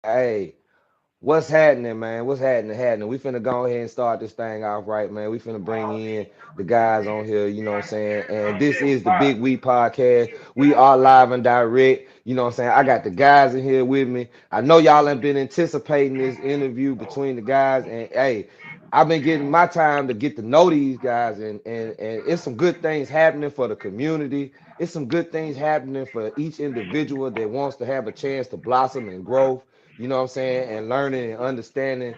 Hey, what's happening, man? What's happening? We finna go ahead and start this thing off right, man. We finna bring in the guys on here, you know what I'm saying? And this is the Big We Podcast. We are live and direct, you know what I'm saying? I got the guys in here with me. I know y'all have been anticipating this interview between the guys, and hey, I've been getting my time to get to know these guys, and it's some good things happening for the community. It's some good things happening for each individual that wants to have a chance to blossom and grow, you know what I'm saying, and learning and understanding,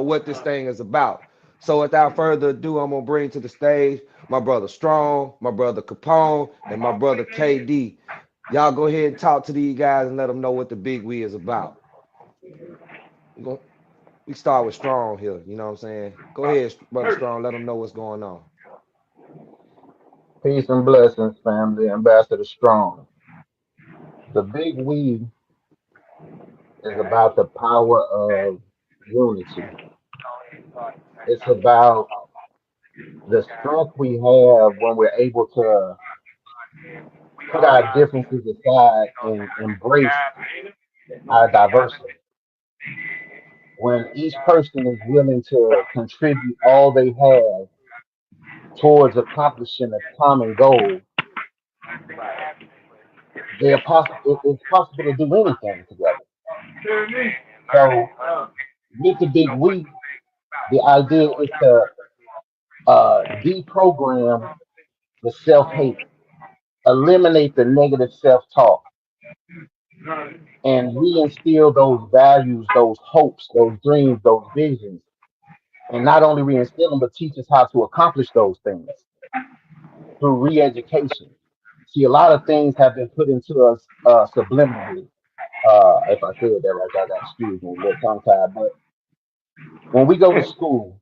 what this thing is about. So without further ado, I'm gonna bring to the stage my brother Strong, my brother Capone, and my brother KD. Y'all go ahead and talk to these guys and let them know what the Big We is about. We start with Strong here, you know what I'm saying? Go ahead, brother Strong, let them know what's going on. Peace and blessings, family. Ambassador Strong. The big we is about the power of unity. It's about the strength we have when we're able to put our differences aside and embrace our diversity. When each person is willing to contribute all they have towards accomplishing a common goal, it's possible to do anything together. So, with the big we, the idea is to deprogram the self hate, eliminate the negative self talk, and reinstill those values, those hopes, those dreams, those visions. And not only reinstill them, but teach us how to accomplish those things through re education. See, a lot of things have been put into us subliminally. If I said that right, I got excuse me, a little tongue tied. But when we go to school,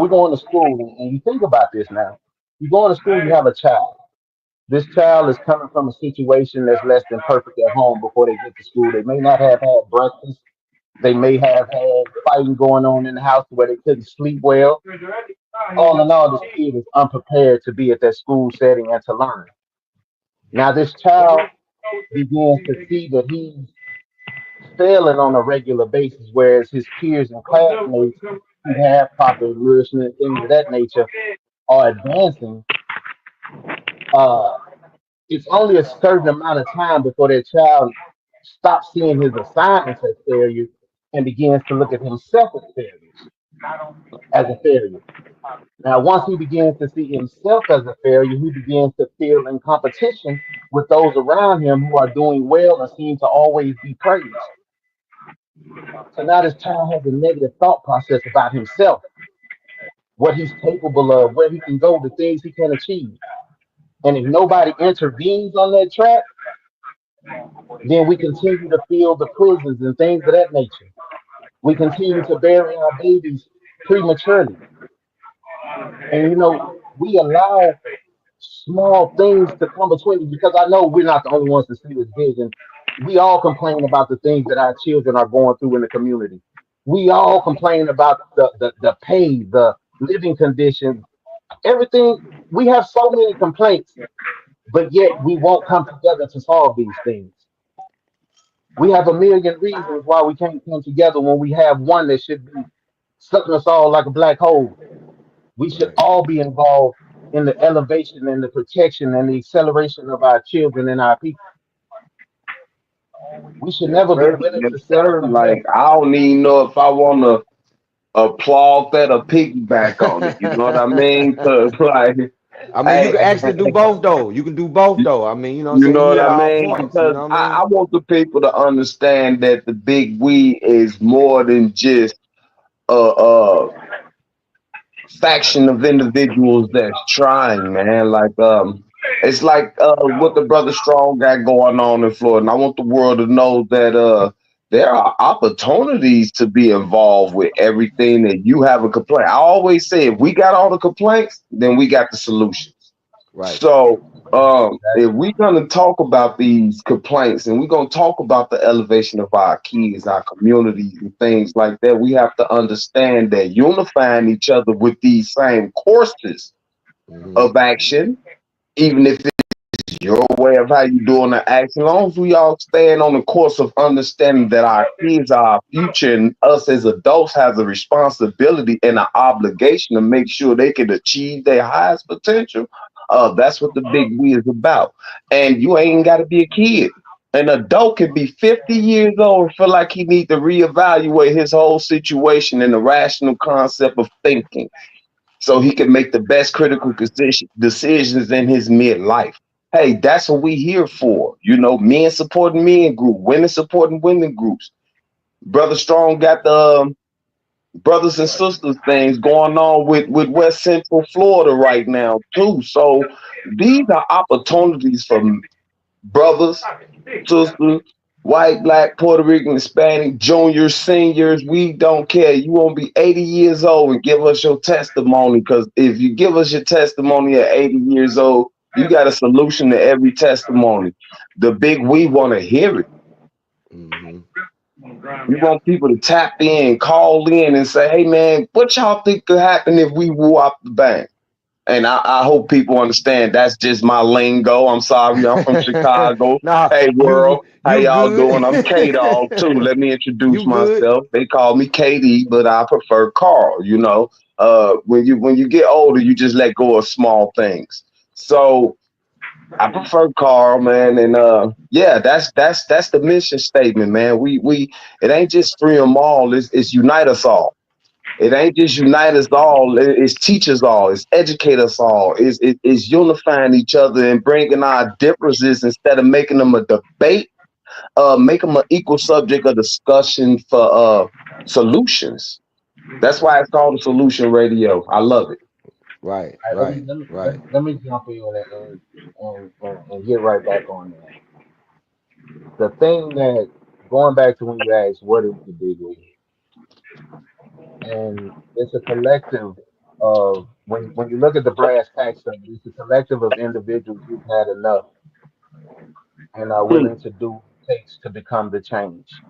we go into school, and you think about this now. You go into school, you have a child. This child is coming from a situation that's less than perfect at home before they get to school. They may not have had breakfast. They may have had fighting going on in the house where they couldn't sleep well. All in all, this kid is unprepared to be at that school setting and to learn. Now, this child begins to see that he's failing on a regular basis, whereas his peers and classmates who have proper nourishment, things of that nature, are advancing. Uh, it's only a certain amount of time before that child stops seeing his assignments as failure and begins to look at himself as a failure. Now, once he begins to see himself as a failure, he begins to feel in competition with those around him who are doing well and seem to always be praised. So now this child has a negative thought process about himself, what he's capable of, where he can go, the things he can achieve. And if nobody intervenes on that track, then we continue to fill the prisons and things of that nature. We continue to bury our babies prematurely. And we allow small things to come between us because I know we're not the only ones to see this vision. We all complain about the things that our children are going through in the community. We all complain about the pay, the living conditions, everything. We have so many complaints, but yet we won't come together to solve these things. We have a million reasons why we can't come together when we have one that should be sucking us all like a black hole. We should Right. all be involved in the elevation and the protection and the acceleration of our children and our people. We should Yes, never be sir. willing Yes, to settle sir. for less. Like I don't even know if I want to applaud that or piggyback on it. You know what I mean? Cause like, I mean, you hey, can actually do both though. You can do both though. I mean, you know what I'm you saying? know You what hit I all mean? points, you Because know what I I mean? want the people to understand that the big we is more than just a faction of individuals that's trying, man. Like it's like what the brother Strong got going on in Florida. And I want the world to know that there are opportunities to be involved with everything that you have a complaint. I always say if we got all the complaints, then we got the solutions. Right. So if we're gonna talk about these complaints and we're gonna talk about the elevation of our kids, our communities, and things like that, we have to understand that unifying each other with these same courses Hmm. of action, even if it's your way of how you doing the action. As long as we all stand on the course of understanding that our kids are our future and us as adults has a responsibility and an obligation to make sure they can achieve their highest potential. That's what the big we is about. And you ain't got to be a kid. An adult can be 50 years old and feel like he need to reevaluate his whole situation and the rational concept of thinking so he can make the best critical decisions in his midlife. Hey, that's what we here for. You know, men supporting men group, women supporting women groups. Brother Strong got the brothers and sisters things going on with West Central Florida right now too. So these are opportunities for brothers, sisters, white, black, Puerto Rican, Hispanic, juniors, seniors. We don't care. You won't be 80 years old and give us your testimony, because if you give us your testimony at 80 years old, you got a solution to every testimony. The big we want to hear it. Mm-hmm. We want people to tap in, call in, and say, "Hey, man, what y'all think could happen if we woo out the bank?" And I hope people understand that's just my lingo. I'm sorry, I'm from Chicago. Nah, Hey world, how you y'all doing? I'm K Dog too. good. Let me introduce You good. myself. They call me KD, but I prefer Carl. You know, when you get older, you just let go of small things. So I prefer Carl, man, and yeah, that's the mission statement, man. We it ain't just free them all. It's unite us all. It ain't just unite us all. It's teach us all. It's educate us all. It's unifying each other and bringing our differences instead of making them a debate. Make them an equal subject of discussion for solutions. That's why it's called a solution radio. I love it. Right, All right, right, right. let me jump in and get right back on that. The thing that, going back to when you asked what is the big we, and it's a collective of, when you look at the brass tacks of it, it's a collective of individuals who've had enough and are Hmm. willing to do what it takes to become the change.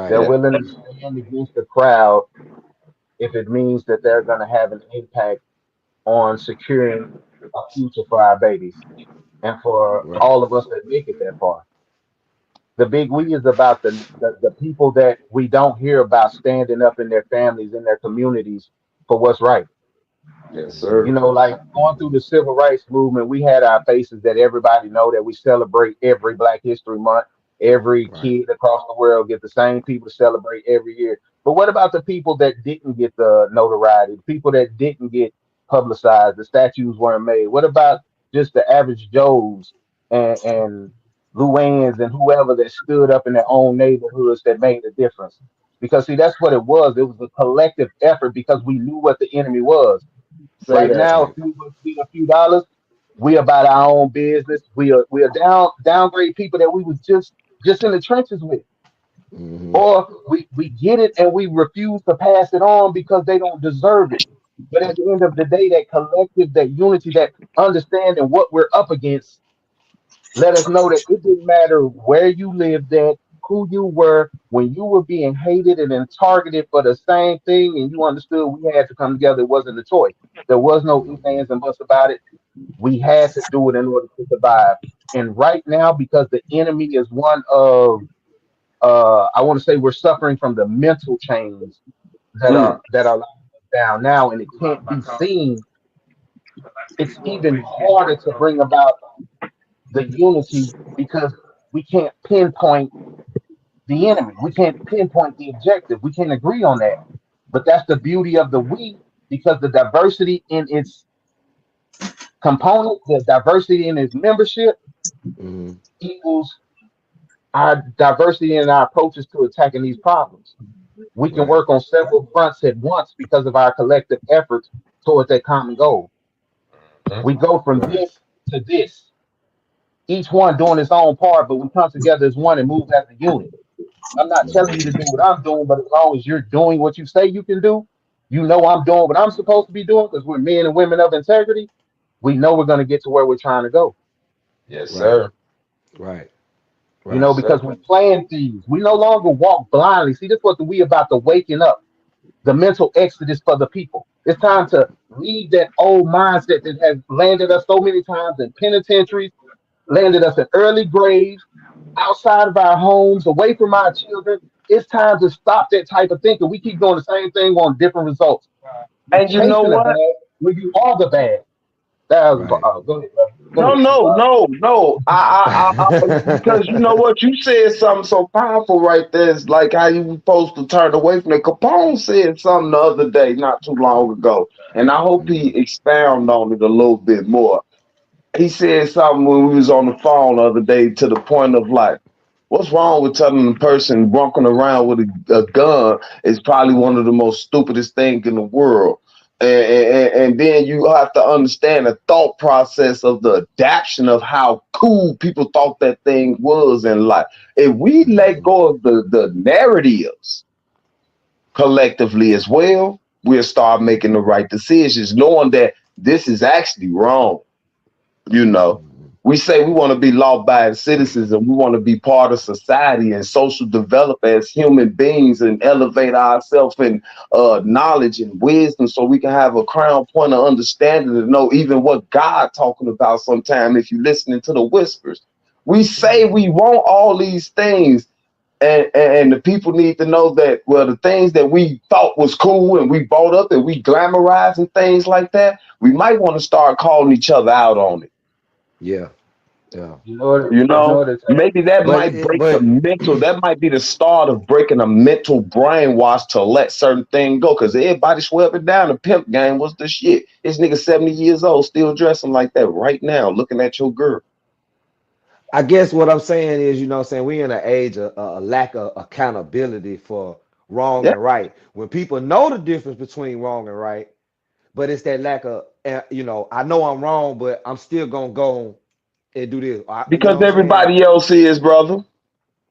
They're Right. Yeah. willing to stand against the crowd if it means that they're going to have an impact on securing a future for our babies and for Right. all of us that make it that far. The big we is about the people that we don't hear about standing up in their families, in their communities for what's right. Yes, Mm-hmm. You sir. know, like going through the civil rights movement, we had our faces that everybody know that we celebrate every Black History Month. Every Right. kid across the world get the same people to celebrate every year. But what about the people that didn't get the notoriety, the people that didn't get publicized, the statues weren't made? What about just the average Joes and Luanns and whoever that stood up in their own neighborhoods that made a difference? Because see, that's what it was. It was a collective effort because we knew what the enemy was. Say Right that. now, if Right. we would get a few dollars, we about our own business. We are downgrade people that we was just in the trenches with, Mm-hmm. or we get it and we refuse to pass it on because they don't deserve it. But at the end of the day, that collective, that unity, that understanding what we're up against, let us know that it didn't matter where you lived at, who you were, when you were being hated and then targeted for the same thing, and you understood we had to come together. It wasn't a choice. There was no ifs, Mm-hmm. ands, and buts about it. We had to do it in order to survive. And right now, because the enemy is one of, I want to say we're suffering from the mental chains Hmm. that are locking us down now, and it can't be seen. It's even harder to bring about the unity because we can't pinpoint the enemy. We can't pinpoint the objective. We can't agree on that. But that's the beauty of the we, because the diversity in its component, the diversity in its membership Mm-hmm. equals our diversity in our approaches to attacking these problems. We can Right. work on several fronts at once because of our collective efforts towards that common goal. We go from Right. this to this, each one doing its own part, but we come together as one and move as a unit. I'm not telling you to Mm-hmm. do what I'm doing, but as long as you're doing what you say you can do, you know I'm doing what I'm supposed to be doing because we're men and women of integrity. We know we're going to get to where we're trying to go. Yes, Right. sir. Right. You Right. know, Yes, sir. because we plan things. We no longer walk blindly. See, this is what we about the waking up, the mental exodus for the people. It's time to leave that old mindset that has landed us so many times in penitentiaries, landed us in early graves, outside of our homes, away from our children. It's time to stop that type of thinking. We keep doing the same thing on different results. You're And you know chasing the what? bad when you are the bad. Right. Go ahead, brother. Go No, ahead. no, no, no. Because you know what? You said something so powerful right there. It's like how you were supposed to turn away from it. Capone said something the other day, not too long ago, and I hope he Mhm. expound on it a little bit more. He said something when we was on the phone the other day to the point of like, what's wrong with telling the person walking around with a gun is probably one of the most stupidest things in the world. And then you have to understand the thought process of the adaptation of how cool people thought that thing was in life. If we let Mhm. go of the narratives collectively as well, we'll start making the right decisions, knowing that this is actually wrong. You know, Mhm. we say we want to be law-abiding citizens and we want to be part of society and social develop as human beings and elevate ourselves in knowledge and wisdom so we can have a crown point of understanding to know even what God talking about sometime if you're listening to the whispers. We say we Mhm. want all these things, and the people need to know that, well, the things that we thought was cool and we bought up and we glamorized and things like that, we might want to start calling each other out on it. Yeah. Yeah. You know what? You You know know, what it's maybe that But might it, break the but mental. That might be the start of breaking a mental brainwash to let certain things go. Because everybody swear up and down the pimp game was the shit. This nigga 70 years old still dressing like that right now, looking at your girl. I guess what I'm saying is, you know what I'm saying, we in an age of a lack of accountability for wrong Yeah, and right. When people know the difference between wrong and right, but it's that lack of, I know I'm wrong, but I'm still gonna go and do this. You know because what I'm saying? everybody else is, brother.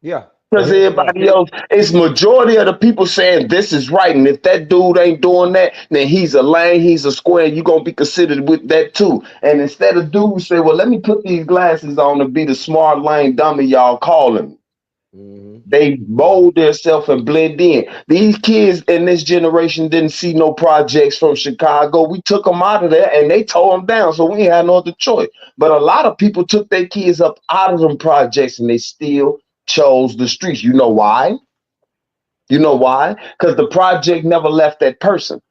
Yeah, Because yeah. everybody else, it's majority of the people saying this is right, and if that dude ain't doing that, then he's a lame, he's a square, and you're gonna be considered with that too. And instead of dudes say, well, let me put these glasses on to be the smart lame dummy y'all calling me. Hmm. They Hmm. mold themselves and blend in. These kids in this generation didn't see no projects from Chicago. We took them out of there and they tore them down, so we ain't had no other choice. But a lot of people took their kids up out of them projects and they still chose the streets. You know why? You know why? Because the project never left that person.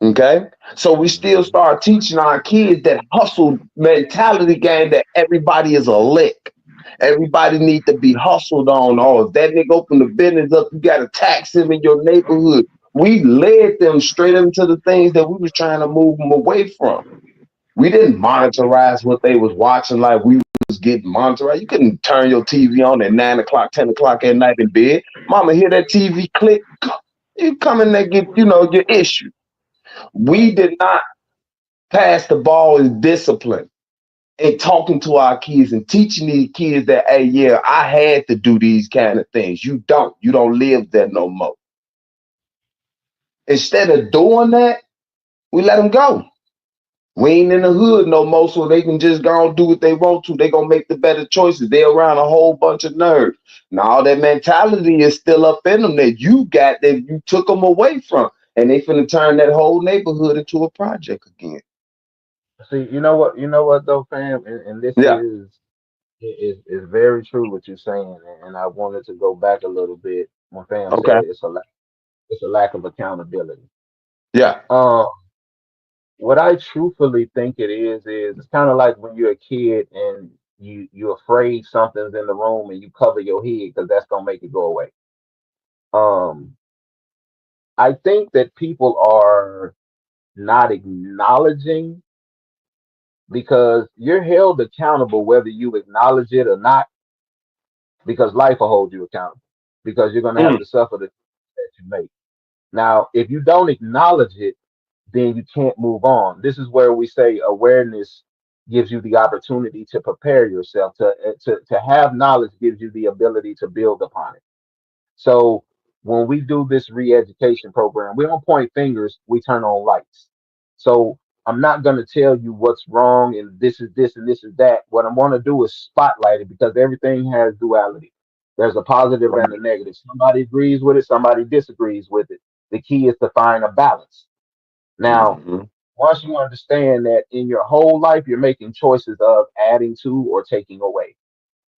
Okay. So we still Hmm. start teaching our kids that hustle mentality game that everybody is a lick. Everybody need to be hustled on. Oh, if that nigga open the business up, you gotta tax him in your neighborhood. We led them straight into the things that we was trying to move them away from. We didn't monitorize what they was watching like we was getting monitored. You couldn't turn your TV on at 9 o'clock, 10 o'clock at night in bed. Mama hear that TV click, you come in there get, your issue. We did not pass the ball in discipline and talking to our kids and teaching these kids that, hey, yeah, I had to do these kind of things. You don't. You don't live there no more. Instead of doing that, we let them go. We ain't in the hood no more, so they can just go and do what they want to. They gonna make the better choices. They around a whole bunch of nerds. Now that mentality is still up in them that you got that you took them away from, and they finna turn that whole neighborhood into a project again. See, you know what? You know what though, fam, and this Yeah. is very true what you're saying, and I wanted to go back a little bit when fam said Okay. it's a lack of accountability. Yeah. Um, what I truthfully think it is it's kind of like when you're a kid and you're afraid something's in the room and you cover your head because that's gonna make it go away. Um, I think that people are not acknowledging because you're held accountable whether you acknowledge it or not, because life will hold you accountable because you're gonna have Mm, to suffer the that you make. Now, if you don't acknowledge it, then you can't move on. This is where we say awareness gives you the opportunity to prepare yourself to have knowledge gives you the ability to build upon it. So when we do this re-education program, we don't point fingers, we turn on lights. So I'm not going to tell you what's wrong and this is this and this is that. What I want to do is spotlight it because everything has duality. There's a positive and a negative. Somebody agrees with it, somebody disagrees with it. The key is to find a balance. Now, mhm. Once you understand that in your whole life, you're making choices of adding to or taking away.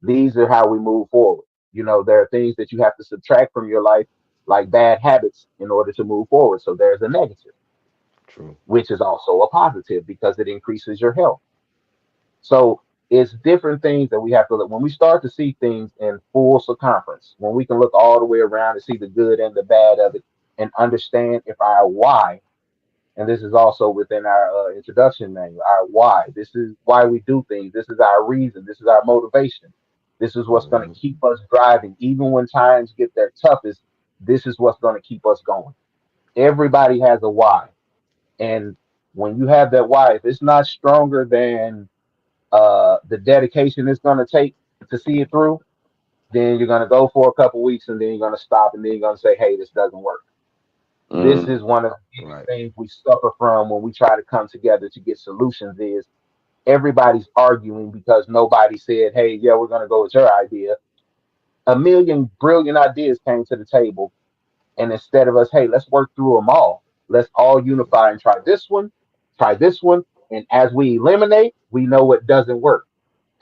These are how we move forward. You know, there are things that you have to subtract from your life, like bad habits, in order to move forward. So there's a negative, True. which is also a positive because it increases your health. So it's different things that we have to look. When we start to see things in full circumference, when we can look all the way around and see the good and the bad of it and understand if our why, and this is also within our introduction manual, our why, this is why we do things, this is our reason, this is our motivation, this is what's going to Hmm. keep us driving. Even when times get their toughest, this is what's going to keep us going. Everybody has a why. And when you have that why, if it's not stronger than the dedication it's going to take to see it through, then you're going to go for a couple weeks and then you're going to stop and then you're going to say, hey, this doesn't work. This Mm, is one of the biggest Right. things we suffer from when we try to come together to get solutions is everybody's arguing because nobody said, hey, yeah, we're going to go with your idea. A million brilliant ideas came to the table. And instead of us, hey, let's work through them all. Let's all unify and try this one, try this one. And as we eliminate, we know what doesn't work.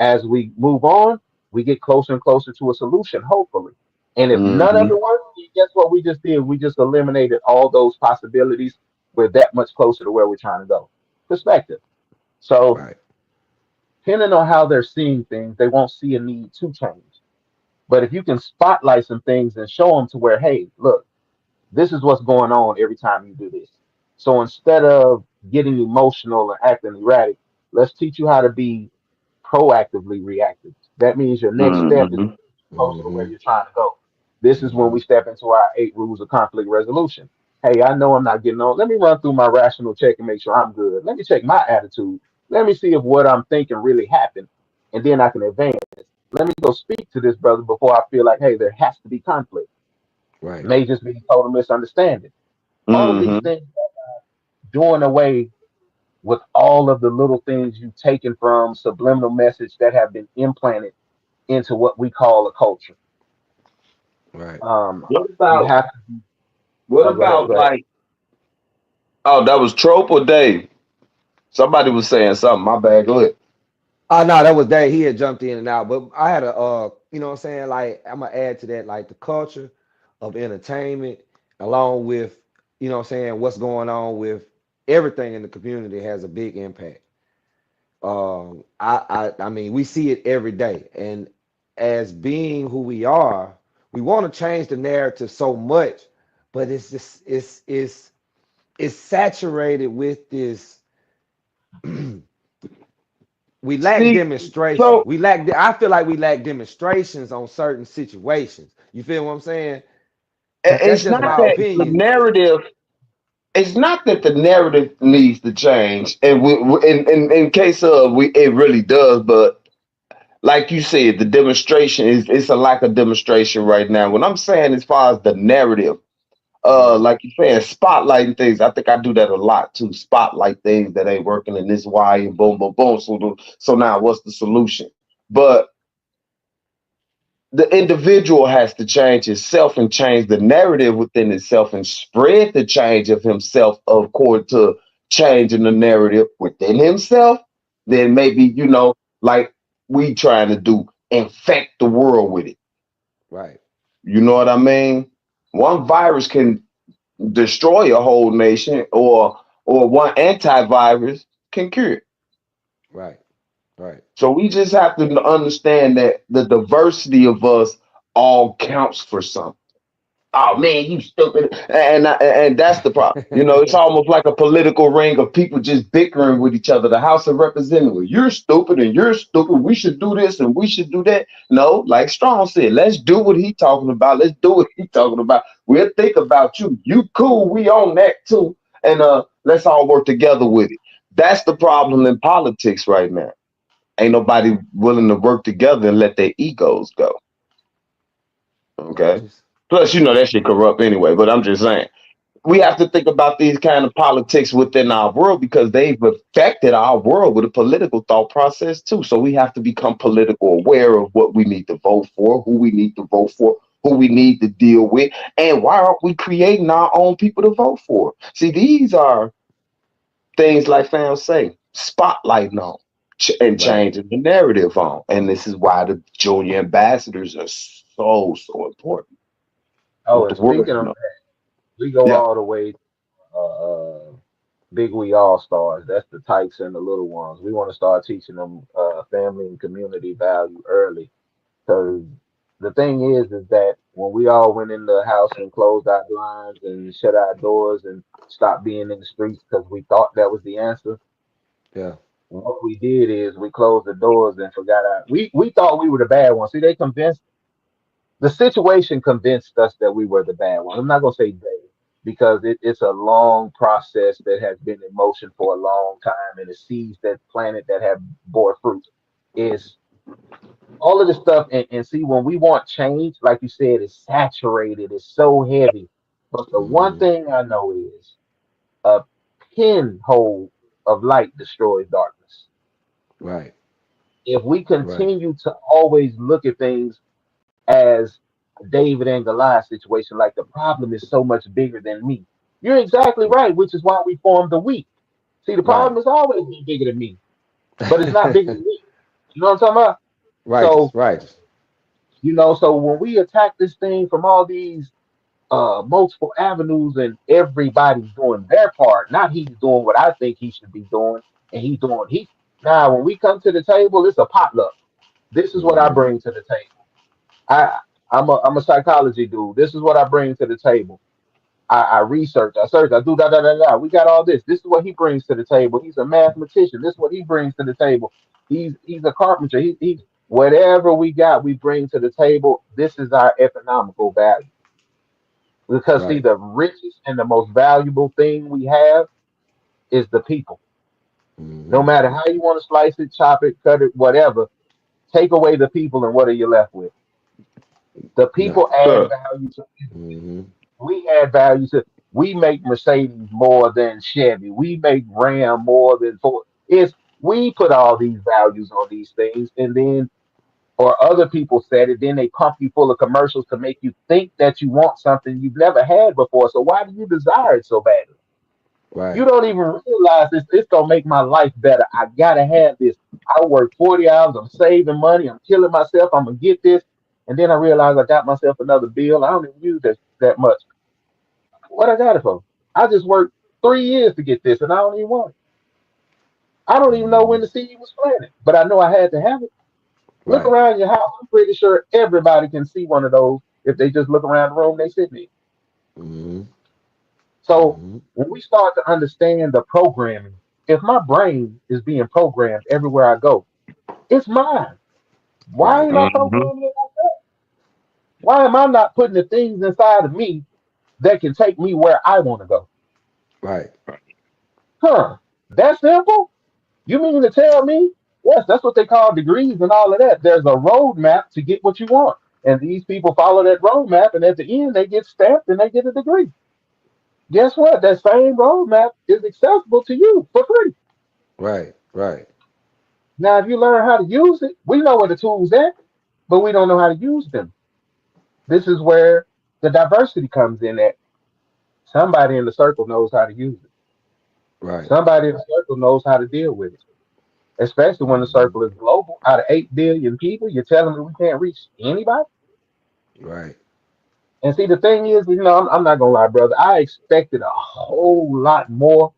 As we move on, we get closer and closer to a solution, hopefully. And if none of mm-hmm. it works, then guess what we just did? We just eliminated all those possibilities. We're that much closer to where we're trying to go. Perspective. So, Right. depending on how they're seeing things, they won't see a need to change. But if you can spotlight some things and show them to where, hey, look, this is what's going on every time you do this. So instead of getting emotional and acting erratic, let's teach you how to be proactively reactive. That means your next step is Mm-hmm. closer to where Hmm. you're trying to go. This is when Hmm. we step into our 8 rules of conflict resolution. Hey, I know I'm not getting on. Let me run through my rational check and make sure I'm good. Let me check my attitude. Let me see if what I'm thinking really happened, and then I can advance. Let me go speak to this brother before I feel like, hey, there has to be conflict. Right. May just be a total misunderstanding. All of these Mm-hmm. things doing away with all of the little things you've taken from subliminal message that have been implanted into what we call a culture. Right. Um, What you about have to. what Oh, go ahead. about Go ahead. like oh that was Trope or Dave? Somebody was saying something. My bad. Go ahead. Oh no, that was Dave. He had jumped in and out, but I had a you know what I'm saying, like I'm gonna add to that, like the culture of entertainment, along with, you know what I'm saying, what's going on with everything in the community has a big impact. I mean, we see it every day, and as being who we are, we want to change the narrative so much, but it's just it's saturated with this. We lack See, demonstration. so I feel like we lack demonstrations on certain situations. You feel what I'm saying? That's it's just not my that the opinion. narrative. It's not that the narrative needs to change, and in case of we, it really does. But like you said, the demonstration is it's a lack of demonstration right now. What I'm saying, as far as the narrative, Hmm. like you saying, spotlighting things. I think I do that a lot too. Spotlight things that ain't working, and this why, and boom, boom, boom. So now, what's the solution? But the individual has to change himself and change the narrative within itself and spread the change of himself according to changing the narrative within himself. Then maybe, like we trying to do, infect the world with it. Right, You know what I mean? One virus can destroy a whole nation, or one antivirus can cure it. right, right, So we just have to understand that the diversity of us all counts for something. Oh man, you stupid, and that's the problem. It's almost like a political ring of people just bickering with each other. The House of Representatives, you're stupid and you're stupid. We should do this and we should do that. No, like Strong said, let's do what he talking about. Let's do what he talking about. We'll think about you. You cool. We on that too, and let's all work together with it. That's the problem in politics right now. Ain't nobody willing to work together and let their egos go. right. Okay. Just, Plus, just, that shit corrupt anyway. But I'm just saying, we have to think about these kind of politics within our world because they've affected our world with a political thought process too. So we have to become political aware of what we need to vote for, who we need to vote for, who we need to deal with, and why aren't we creating our own people to vote for? See, these are things like fam say, spotlighting on and Right. changing the narrative on. And this is why the junior ambassadors are so important Oh, with the and world. speaking of, You know? we go Yeah, all the way. Big We All Stars. That's the tykes and the little ones. We want to start teaching them family and community value early. Because the thing is that when we all went in the house and closed our blinds and shut our doors and stopped being in the streets because we thought that was the answer, Yeah. what we did is we closed the doors and forgot our. We thought we were the bad ones. See, they convinced the situation convinced us that we were the bad ones. I'm not gonna say they because it's a long process that has been in motion for a long time, and the seeds that planted that have bore fruit is all of this stuff. And see, when we want change, like you said, it's saturated, it's so heavy. But the one Mm-hmm. thing I know is a pinhole of light destroys darkness. Right. If we Right. continue to always look at things as David and Goliath situation, like the problem is so much bigger than me. You're exactly right, which is why we formed the weak. See, the Right. problem has always been bigger than me, but it's not bigger than me. You know what I'm talking about? Righteous. So, Righteous. so when we attack this thing from all these multiple avenues and everybody's doing their part, not he's doing what I think he should be doing, and he's doing he now when we come to the table, it's a potluck. This is what I Mm-hmm. bring to the table. I'm a psychology dude. This is what I bring to the table. I research, I search, I do da da da da. We got all this. This is what he brings to the table. He's a mathematician. This is what he brings to the table. He's a carpenter. He's whatever we got, we bring to the table. This is our economical value. Because see, Right. the richest and the most valuable thing we have is the people. No Mm-hmm. matter how you want to slice it, chop it, cut it, whatever. Take away the people, and what are you left with? The people Nothing. add sir. value to Mm-hmm. we add value to we make Mercedes more than Chevy. We make Ram more than Ford. It's we put all these values on these things and then or other people said it, then they pump you full of commercials to make you think that you want something you've never had before. So why do you desire it so badly? You Right. don't even realize this. It's gonna make my life better. I gotta have this. I work 40 hours. I'm saving money. I'm killing myself. I'm gonna get this, and then I realize I got myself another bill. I don't even use that much. What I got it for? I just worked 3 years to get this, and I don't even want it. I don't even know Mm-hmm. when the seed was planted, but I know I had to have it. Look Right. around your house. I'm pretty sure everybody can see one of those if they just look around the room they sit in. Mm-hmm. So Mm-hmm. when we start to understand the programming, if my brain is being programmed everywhere I go, it's mine. Why Right. ain't I Hmm. programming it like that? Why am I not putting the things inside of me that can take me where I want to go? Right. Huh? That simple? You mean to tell me? Yes, that's what they call degrees and all of that. There's a roadmap to get what you want. And these people follow that roadmap, and at the end, they get stamped and they get a degree. Guess what? That same roadmap is accessible to you for free. Right. Right. Now, if you learn how to use it, we know where the tools at, but we don't know how to use them. This is where the diversity comes in at. Somebody in the circle knows how to use it. Right. Somebody in the circle knows how to deal with it, especially when the Mm-hmm. circle is global. Out of 8 billion people, you're telling me we can't reach anybody? Right. And see, the thing is, I'm not going to lie, brother. I expected a whole lot more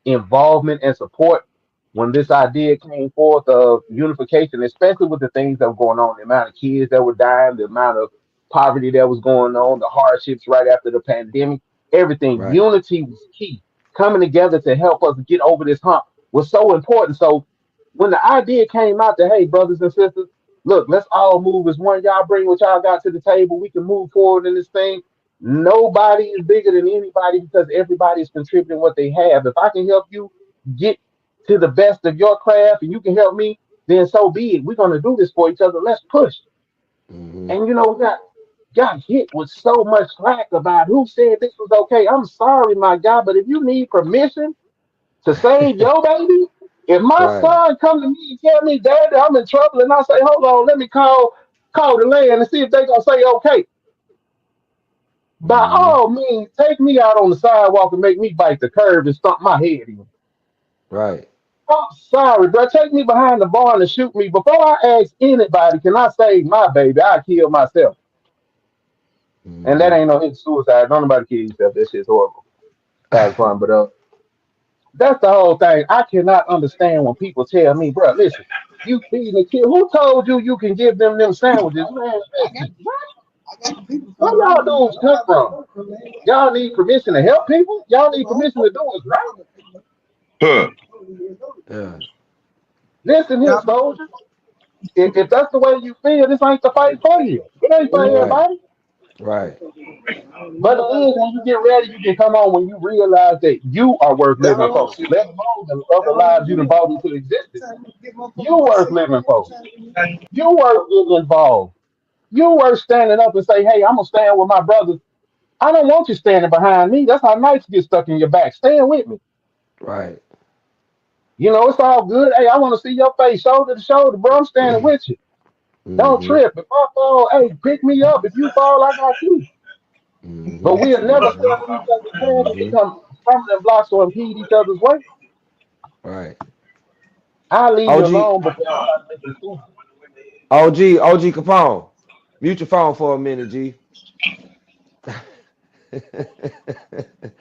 involvement and support when this idea came forth of unification, especially with the things that were going on, the amount of kids that were dying, the amount of poverty that was going on, the hardships right after the pandemic, everything. Right. Unity was key. Coming together to help us get over this hump was so important. So when the idea came out that, hey, brothers and sisters, look, let's all move as one. Y'all bring what y'all got to the table. We can move forward in this thing. Nobody is bigger than anybody because everybody is contributing what they have. If I can help you get to the best of your craft and you can help me, then so be it. We're gonna do this for each other. Let's push. Mm-hmm. And we got hit with so much slack about who said this was okay. I'm sorry, my guy, but if you need permission to save your baby, if my Right. son come to me and tell me, Daddy, I'm in trouble, and I say, hold on, let me call the land and see if they gonna say okay. By Mm-hmm. all means, take me out on the sidewalk and make me bite the curb and stomp my head in. Right. I'm sorry, bro. Take me behind the barn and shoot me. Before I ask anybody, can I save my baby? I kill myself. And that Mm-hmm. ain't no hit suicide. Don't nobody kill yourself. That shit's horrible. That's fun. But that's the whole thing. I cannot understand when people tell me, bro, listen, you feeding a kid. Who told you you can give them sandwiches? Man, listen, where y'all dudes come from? Y'all need permission to help people? Y'all need permission to do what's right? Huh. Yeah. Listen here, soldier. If that's the way you feel, this ain't the fight for you. It ain't for Right. everybody. Right. But it is when you get ready, you can come on when you realize that you are worth living for. Let alone the other lives you done brought into existence. You worth living for. You worth getting involved. You worth standing up and say, hey, I'm gonna stand with my brothers. I don't want you standing behind me. That's how knives get stuck in your back. Stand with me. Right. You know, it's all good. Hey, I want to see your face shoulder to shoulder, bro. I'm standing with you. Don't Mm-hmm. trip. If I fall, hey, pick me up. If you fall, I got you. But Mm-hmm. we'll never Mm-hmm. stand in each other's path and Mm-hmm. become stumbling blocks or impede each other's way. Right. I'll leave you OG, alone before I try to make you see. OG Capone. Mute your phone for a minute, G.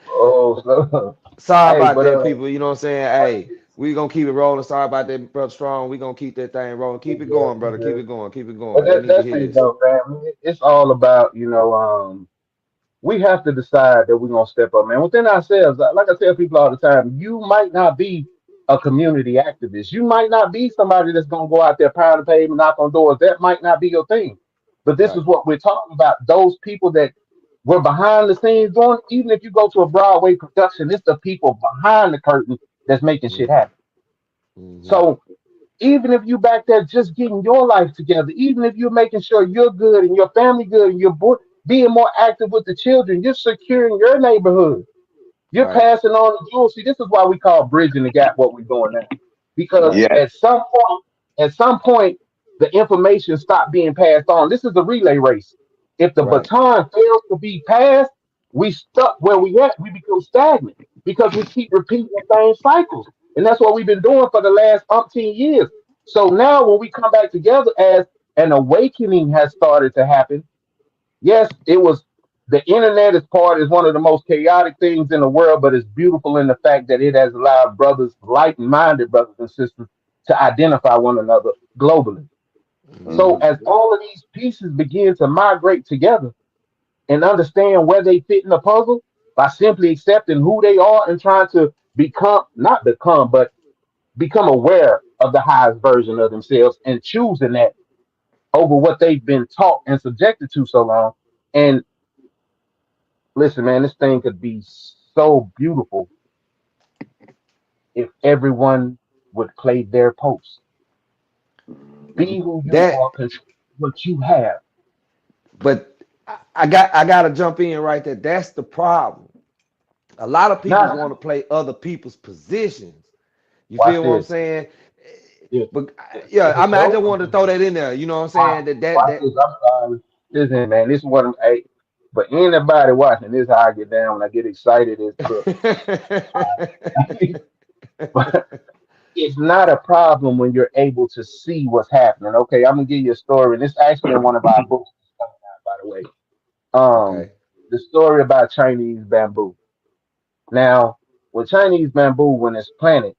Oh, so, Sorry hey, about but that, people. You know what I'm saying? Hey, we gonna keep it rolling. Sorry about that, brother Strong. We gonna keep that thing rolling. Keep it going, brother. Keep it going. Keep it but going. They need to that's hear it this. though, man. It's all about, we have to decide that we're gonna step up, man. Within ourselves, like I tell people all the time, you might not be a community activist. You might not be somebody that's gonna go out there, pound the pavement, knock on doors. That might not be your thing. But this Right. is what we're talking about. Those people that were behind the scenes doing, even if you go to a Broadway production, it's the people behind the curtain that's making shit Mm-hmm. happen. Mm-hmm. So even if you back there just getting your life together, even if you're making sure you're good and your family good and being more active with the children, you're securing your neighborhood. You're Right. passing on the jewels. See, this is why we call bridging the gap what we're doing now. Because Right. Yeah. at some point, the information stopped being passed on. This is a relay race. If the Right. baton fails to be passed, we stuck where we at. We become stagnant because we keep repeating the same cycles. And that's what we've been doing for the last umpteen years. So now when we come back together as an awakening has started to happen, yes, it was the internet is one of the most chaotic things in the world, but it's beautiful in the fact that it has allowed brothers, like-minded brothers and sisters, to identify one another globally. So Mm-hmm. as all of these pieces begin to migrate together and understand where they fit in the puzzle by simply accepting who they are and trying to not become, but become aware of the highest version of themselves and choosing that over what they've been taught and subjected to so long. And listen, man, this thing could be so beautiful if everyone would play their post. Be who you That are, control what you have. but I gotta jump in right there. That's the problem. A lot of people Now, want to play other people's positions. You watch feel what I'm this. saying? If, But if, yeah, if I it's mean, I your just wanted to throw position, that in there. You know what I'm watch, saying? That watch this. I'm sorry. Listen, man, this is what I'm. Hey, but anybody watching this, how I get down when I get excited is look. But it's not a problem when you're able to see what's happening. Okay, I'm gonna give you a story, and it's actually in one of our books, by the way. Um, Okay. the story about Chinese bamboo. Now, with Chinese bamboo, when it's planted,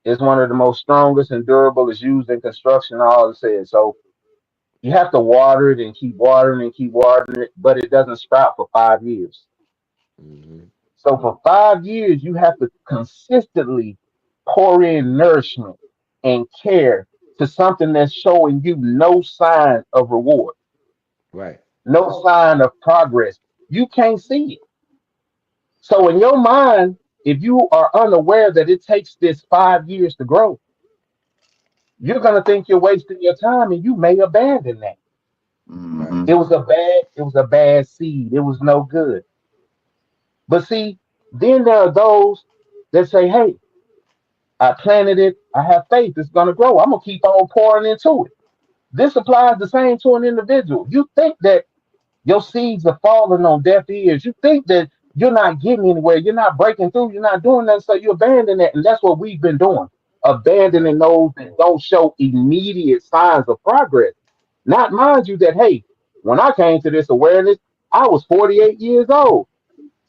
it's one of the most strongest and durable. It's used in construction. All it says. So you have to water it and keep watering and keep watering it, but it doesn't sprout for 5 years. Hmm. So for 5 years, you have to consistently pour in nourishment and care to something that's showing you no sign of reward, Right. no sign of progress. You can't see it. So in your mind, if you are unaware that it takes this 5 years to grow, you're gonna think you're wasting your time and you may abandon that. Right. Mm-hmm. It was a bad seed. It was no good. But see, then there are those that say, hey, I planted it, I have faith, it's gonna grow. I'm gonna keep on pouring into it. This applies the same to an individual. You think that your seeds are falling on deaf ears. You think that you're not getting anywhere. You're not breaking through. You're not doing that. So you abandon that. And that's what we've been doing. Right. Abandoning those that don't show immediate signs of progress. Not mind you that, hey, when I came to this awareness, I was 48 years old.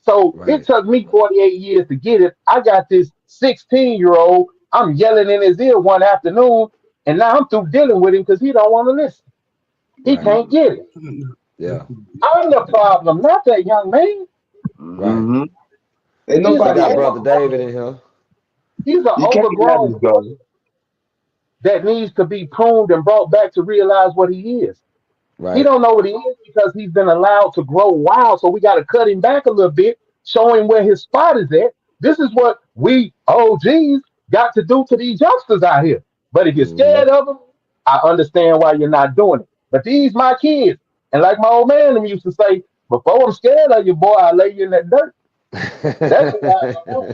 So it Right. took me 48 years to get it. I got this 16-year-old. I'm yelling in his ear one afternoon, and now I'm through dealing with him because he don't want to listen. He Right. can't get it. Yeah. I'm the problem, not that young man. Right. Mm-hmm. Ain't He's We a nobody got else. brother overgrown. David in here. He's an You can't let overgrown it go. person that needs to be pruned and brought back to realize what he is. He Right. don't know what he is because he's been allowed to grow wild. So we got to cut him back a little bit, show him where his spot is at. This is what we OGs got to do to these youngsters out here. But if you're Mm-hmm. scared of them, I understand why you're not doing it. But these my kids, and like my old man them used to say, before I'm scared of you, boy, I lay you in that dirt. That's just how I know.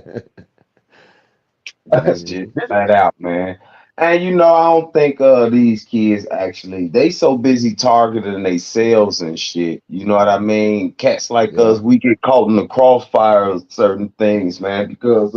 That's just Mm-hmm. This, flat out, man. And I don't think these kids actually they so busy targeting themselves and shit. You know what I mean? Cats like us, Yeah. we get caught in the crossfire of certain things, man, because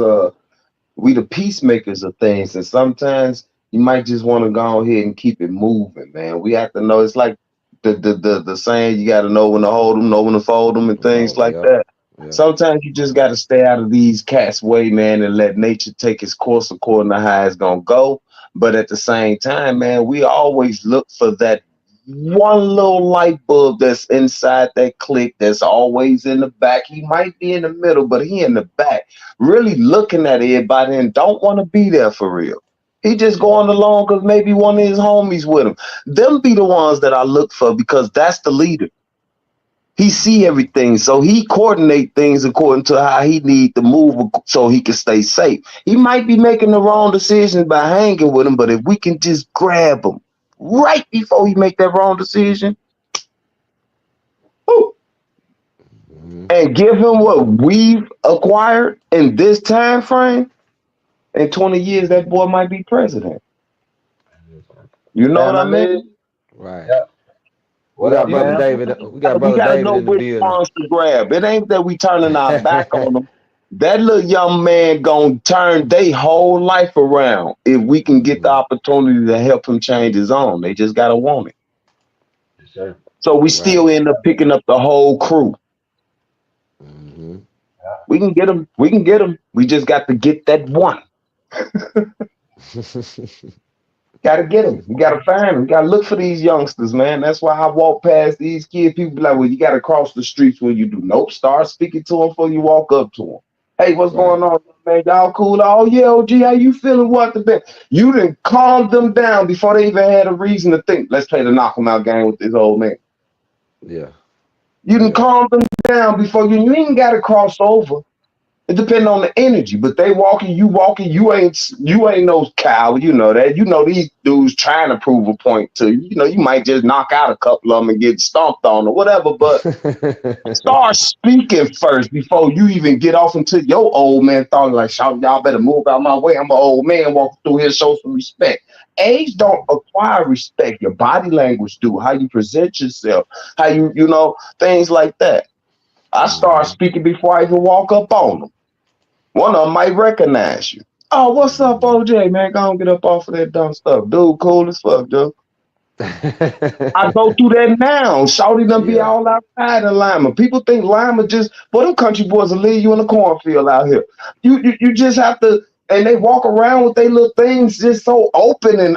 we the peacemakers of things, and sometimes you might just want to go ahead and keep it moving, man. We have to know it's like the saying you got to know when to hold them, know when to fold them, and things Fold. like Yep. that. Yep. Sometimes you just got to stay out of these cats' way, man, and let nature take its course according to how it's gonna go. But at the same time, man, we always look for that one little light bulb that's inside that clique that's always in the back. He might be in the middle, but he in the back really looking at everybody and don't want to be there for real. He just yeah, going along because maybe one of his homies with him. Them be the ones that I look for because that's the leader. He see Mm-hmm. everything, so he coordinate things according to how he need to move so he can stay safe. He might be making the wrong decisions by hanging with him, but if we can just grab him right before he make that wrong decision, whew, Mm-hmm. and give him what we've acquired in this time frame, in 20 years, that boy might be president. You know what I family. mean? Right. Yeah. We What got up, You brother fam? David. We got we brother gotta David know in the which building. ones to grab. It ain't that we turning our back on them. That little young man gonna turn their whole life around if we can get the Mm-hmm. opportunity to help him change his own. They just gotta want it. Yes, sir. So we Right. still end up picking up the whole crew. Mm-hmm. We can get them. We can get them. We just got to get that one. Gotta get them. We gotta find them. We gotta look for these youngsters, man. That's why I walk past these kids. People be like, "Well, you gotta cross the streets when you do." Nope. Start speaking to them before you walk up to them. Hey, what's Right. going on, man? Y'all cool? Oh yeah, OG, how you feeling? What the bit? You didn't calm them down before they even had a reason to think. Let's play the knock 'em out game with this old man. Yeah. You didn't Yeah. calm them down before you ain't gotta cross over. It depends on the energy, but they walking, you ain't no cow, you know that. You know these dudes trying to prove a point to you. You know, you might just knock out a couple of them and get stomped on or whatever, but start speaking first before you even get off into your old man thought like, shout, y'all better move out my way. I'm an old man walking through here, show some respect. Age don't acquire respect. Your body language do, how you present yourself, how things like that. I start Mm-hmm. speaking before I even walk up on them. One of them might recognize you. Oh, what's up, Mm-hmm. OJ, man? Go on, get up off of that dumb stuff. Dude, cool as fuck, dude. I go through that now. Shawty done be Yeah. all outside of Lima. People think Lima just, boy, them country boys will leave you in the cornfield out here. You just have to, and they walk around with their little things just so open and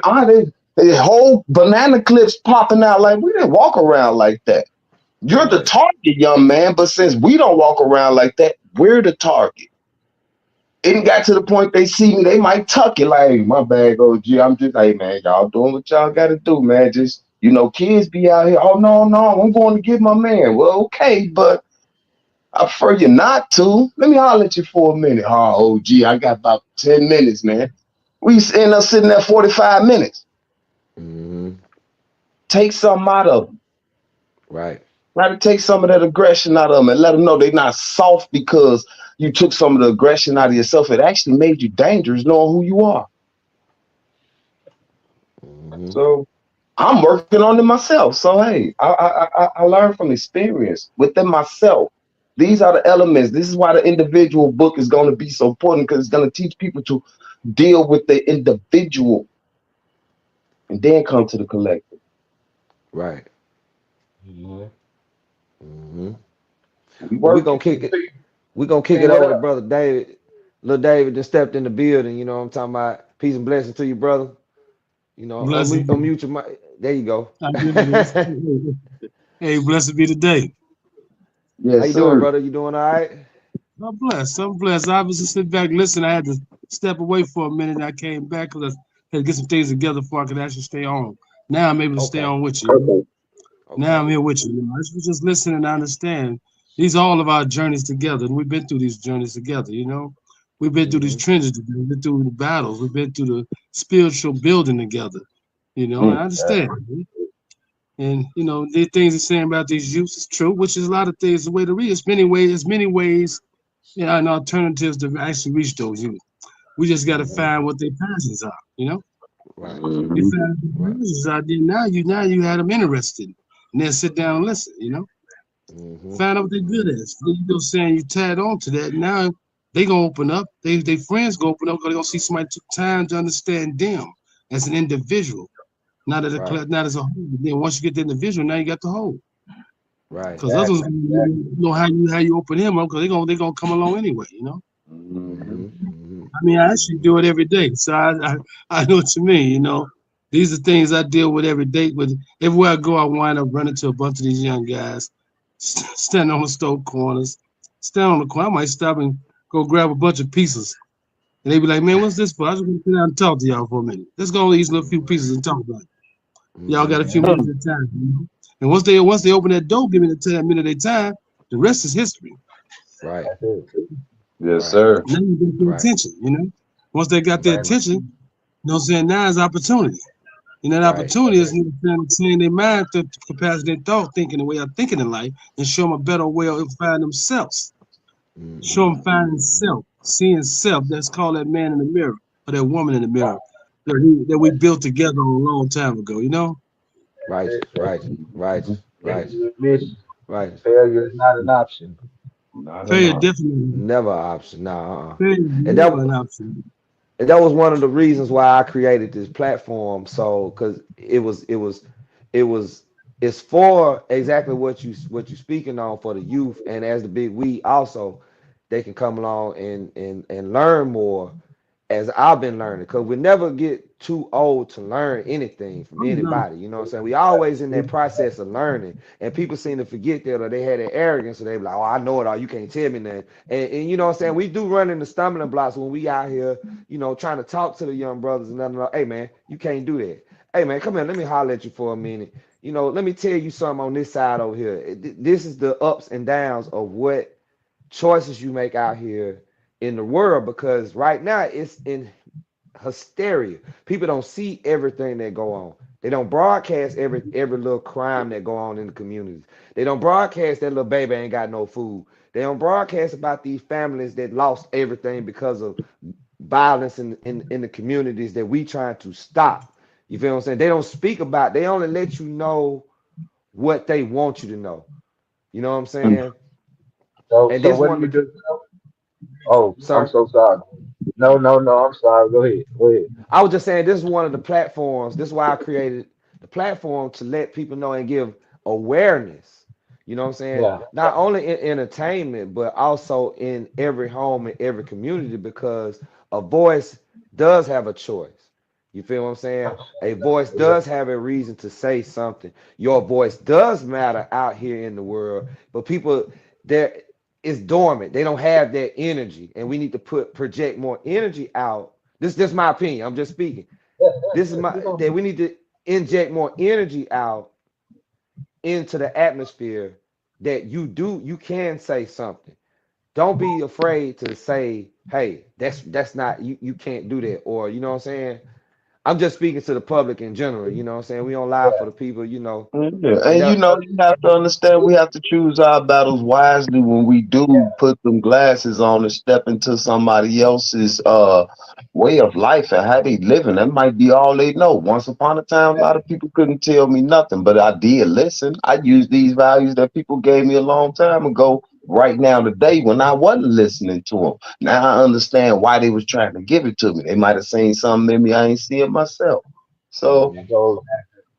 they whole banana clips popping out. Like, we didn't walk around like that. You're the Right. target, young man, but since we don't walk around like that, we're the target. It got to the point they see me, they might tuck it like, hey, my bad, OG. I'm just, hey, man, y'all doing what y'all got to do, man. Just, kids be out here. Oh, no, no, I'm going to get my man. Well, okay, but I prefer you not to. Let me holler at you for a minute. Oh, OG, I got about 10 minutes, man. We end up sitting there 45 minutes. Mm-hmm. Take something out of them. Right. Try to take some of that aggression out of them and let them know they're not soft because you took some of the aggression out of yourself. It actually made you dangerous knowing who you are. Mm-hmm. So I'm working on it myself. So hey, I learned from experience within myself. These are the elements. This is why the individual book is going to be so important because it's going to teach people to deal with the individual and then come to the collective. Right. Mhm. Hmm. We Well, we working. gonna kick it. See, We gonna kick see it what over to up? brother David. Little David just stepped in the building. You know what I'm talking about. Peace and blessings to you, brother. You know, Blessed be. unmute your mic. There you go. I give it this. Hey, blessed be the day. How Yes, you doing, sir. brother? You doing all right? I'm blessed. I'm blessed. I was just sit back, listen. I had to step away for a minute. I came back because I had to get some things together before I could actually stay on. Now I'm able to stay Okay. on with you. Okay. Now Okay. I'm here with you. I was just listening and I understand. These are all of our journeys together, and we've been through these journeys together. We've been through these Hmm. trenches together. We've been through the battles. We've been through the spiritual building together. And I Mm. Yeah. understand. And the things he's saying about these youths is true, which is a lot of things the way to read. There's many ways, and alternatives to actually reach those youth. We just got to Hmm. find what their passions are. Right. You Mhm. find what their Right. passions are, then now you had them interested, and then sit down and listen. Hmm. Find out what they're good Hmm. at. So saying you tied on to that. Now they gonna open up. They friends gonna open up because they gonna see somebody took time to understand them as an individual, Right. not as a whole. Then once you get the individual, now you got the whole. Right. Because others Exactly. Exactly. know how you open him up because they're gonna come along anyway. Mhm. Hmm. Hmm. I mean, I actually Hmm. do it every day, so I know what you mean. These are things I deal with every day. But everywhere I go, I wind up running to a bunch of these young guys, standing on the stove corners, stand on the corner. I might stop and go grab a bunch of pieces, and they be like, "Man, what's this for?" I just want to sit down and talk to y'all for a minute. Let's go over these little few pieces and talk about it. Y'all Hmm. got a few Yeah. minutes at a time. And once they open that door, give me the 10 minute at a time. The rest is history. Right. That's it. Yes, Right. sir. Now you get their Right. attention. Once they got their Hmm. attention, what I'm saying? Now is opportunity. And that Right. opportunity is trying to change their mind to capacity their thought thinking, the way of thinking in life, and show them a better way of finding themselves. Show Hmm. them finding Hmm. self, seeing self. That's called that man in the mirror or that woman in the mirror that we built together a long time ago. That's Right. it. That's Right. it. Right. Make Right. the admission. Right. Failure is not an option. Not an Failure option. definitely, Never an option. Nah. failure is And never that an option. and that was one of the reasons why I created this platform. So, because it was, it's for exactly what you speaking on for the youth, and as the big we also, they can come along and learn more as I've been learning, because we never get too old to learn anything from I'm not. anybody. You know what I'm saying? We always in that process of learning, and people seem to forget that, or they had that arrogance, so they be like, "Oh, I know it all. You can't tell me nothing." And you know what I'm saying? We do run into stumbling blocks when we out here, trying to talk to the young brothers and nothing. Like, hey man, you can't do that. Hey man, come here. Let me holler at you for a minute. Let me tell you something on this side over here. This is the ups and downs of what choices you make out here in the world, because right now it's in hysteria. People don't see everything that go on. They don't broadcast every little crime that go on in the communities. They don't broadcast that little baby ain't got no food. They don't broadcast about these families that lost everything because of violence in the communities that we trying to stop. You feel what I'm saying? They don't speak about. They only let you know what they want you to know. You know what I'm saying? So, And so this what do one you of the do? Oh, I'm sir. so sorry. No, no, no. I'm sorry. Go ahead. Go ahead. I was just saying this is one of the platforms. This is why I created the platform, to let people know and give awareness. You know what I'm saying? Yeah. Not only in entertainment, but also in every home and every community, because a voice does have a choice. You feel what I'm saying? A voice Yeah. does have a reason to say something. Your voice does matter out here in the world, but people, there is dormant. They don't have that energy, and we need to project more energy out. This is my opinion. I'm just speaking. This is my Keep on. that we need to inject more energy out into the atmosphere, that you can say something. Don't be afraid to say, hey, that's not, you can't do that, or you know what I'm saying? I'm just speaking to the public in general, you know what I'm saying? We don't lie for the people. Yeah. And And you have to understand we have to choose our battles wisely when we do put them glasses on and step into somebody else's way of life and how they living. That might be all they know. Once upon a time, a lot of people couldn't tell me nothing, but I did listen. I used these values that people gave me a long time ago right now today when I wasn't listening to them. Now I understand why they was trying to give it to me. They might have seen something in me I ain't see it myself. So That goes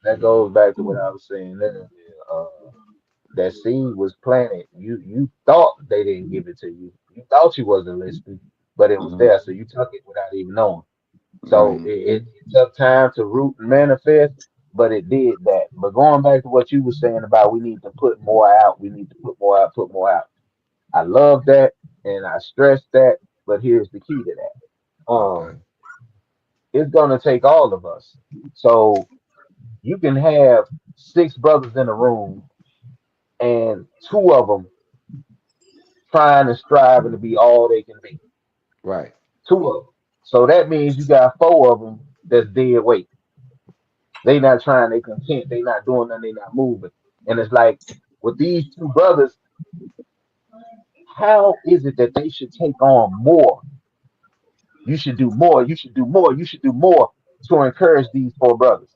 that goes back to what I was saying earlier. Uh, that seed was planted. You thought they didn't give it to you. You thought you wasn't listening, but it was mhm, there. So you took it without even knowing. So mhm, it took time to root and manifest, but it did that. But going back to what you were saying about we need to put more out, we need to put more out, put more out. I love that and I stress that, but here's the key to that. Okay. It's gonna take all of us. So you can have six brothers in a room and two of them trying and striving to be all they can be. Right. Two of them. So that means you got four of them that's dead weight. They not trying, they content, they not doing nothing, they not moving. And it's like with these two brothers, how is it that they should take on more? You should do more, you should do more, you should do more to encourage these four brothers.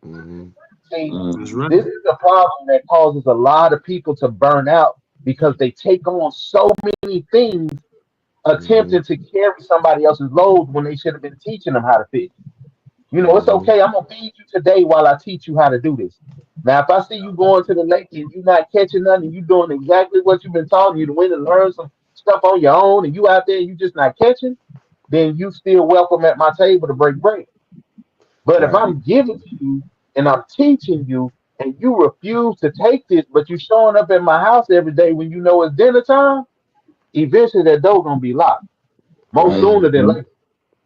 Mhm. See, That's mhm, right. this is a problem that causes a lot of people to burn out because they take on so many things attempting Mhm. to carry somebody else's load when they should have been teaching them how to fish. You know, it's Mhm. okay. I'm gonna feed you today while I teach you how to do this. Now, if I see you going to the lake and you not catching nothing, you doing exactly what you've been taught you to win and learn some stuff on your own, and you out there and you just not catching, then you still welcome at my table to break bread. But if Right. I'm giving to you and I'm teaching you and you refuse to take this, but you showing up at my house every day when you know it's dinner time, eventually that door gonna be locked. Most Right. sooner than mhm, later.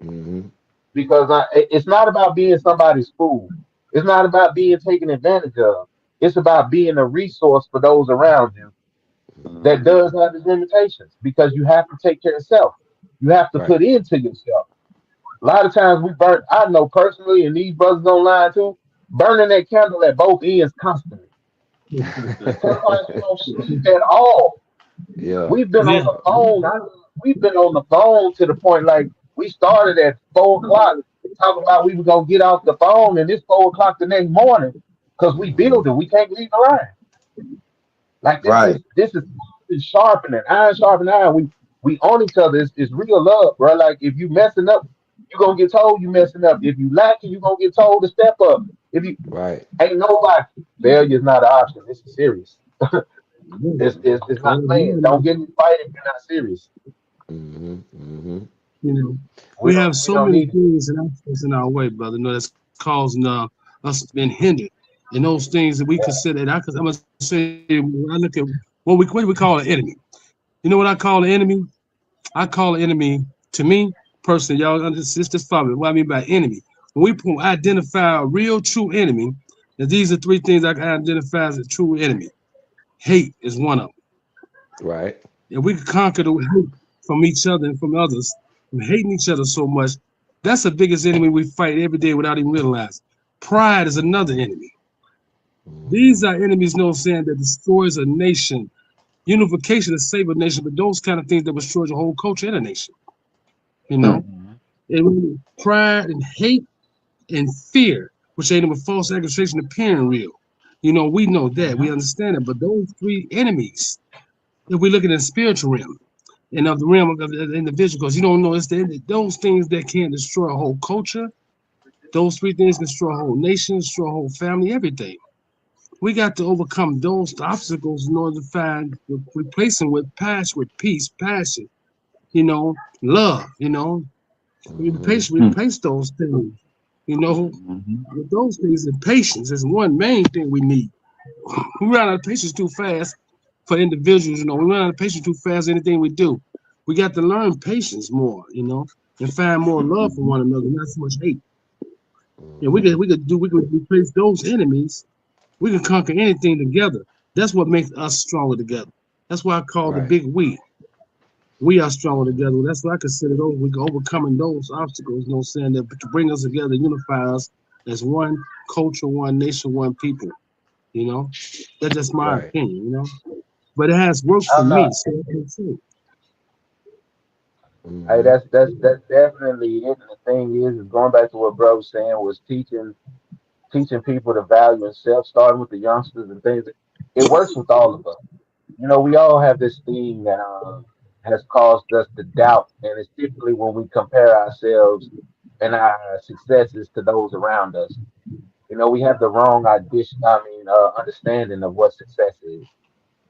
Mhm. Because it's not about being somebody's fool. It's not about being taken advantage of. It's about being a resource for those around you that mhm. does have its limitations because you have to take care of self. You have to Right. put into yourself. A lot of times we burn, I know personally, and these brothers online too, burning that candle at both ends constantly. Sometimes we don't sleep at all. Yeah. We've been on Yeah. the phone. We've been on the phone to the point like we started at 4 o'clock talking about we were gonna get off the phone, and it's 4 o'clock the next morning because we Mhm. building. We can't leave the line. Like Right. this is sharpening, iron sharpening iron. We on each other. It's real love, bro. Like if you messing up, you gonna get told you messing up. If you lacking, you gonna get told to step up. If you Right. ain't nobody, failure is not an option. This is serious. It's not playing. You Don't get me fight if you're not serious. Mhm. Mhm. know, We we don't have we so don't many need things and aspects in our way, brother. You know, that's causing us being hindered. And those things that we consider, and I'm gonna say, when I look at what we call an enemy. You know what I call an enemy? I call an enemy to me personally. Y'all, just follow me. What I mean by enemy. When we identify a real true enemy, and these are three things I can identify as a true enemy. Hate is one of them. Right. If we can conquer the hate from each other and from others, from hating each other so much, that's the biggest enemy we fight every day without even realizing. Pride is another enemy. These Mhm. are enemies, no saying, that destroys a nation. Unification to save a nation, but those kind of things that destroys a whole culture in a nation. You Mm, know, Mhm. and pride and hate and fear, which ain't even false accusation appearing real. You know, we know that, we Mhm. understand it, but those three enemies, if we look at the spiritual realm, and of the realm of the individual, because you don't know it's those things that can destroy a whole culture. Those three things can destroy a whole nation, destroy a whole family, everything. We got to overcome those obstacles in order to find replacing with passion, with peace, passion, love. We Mhm. mm, replace those things. You know, mhm. with those things and patience is one main thing we need. We run out of patience too fast for individuals. We run out of patience too fast. Anything we do, we got to learn patience more. And find more love for Mhm. one another, not so much hate. And we Mhm. could we could do we could replace those enemies. We can conquer anything together. That's what makes us stronger together. That's why I call the Right. big we. We are stronger Mhm. together. That's what I consider those. We can overcoming those obstacles. Saying that to bring us together, unify us as one culture, one nation, one people. You know, that's just my Right. opinion. But it has worked for I'm me. not. So I can say, Hey, Mhm. that's definitely it. And the thing is going back to what bro was saying was teaching people the value in self, starting with the youngsters and things. It works with all of us. We all have this thing that has caused us to doubt, and it's typically when we compare ourselves and our successes to those around us. We have the wrong understanding of what success is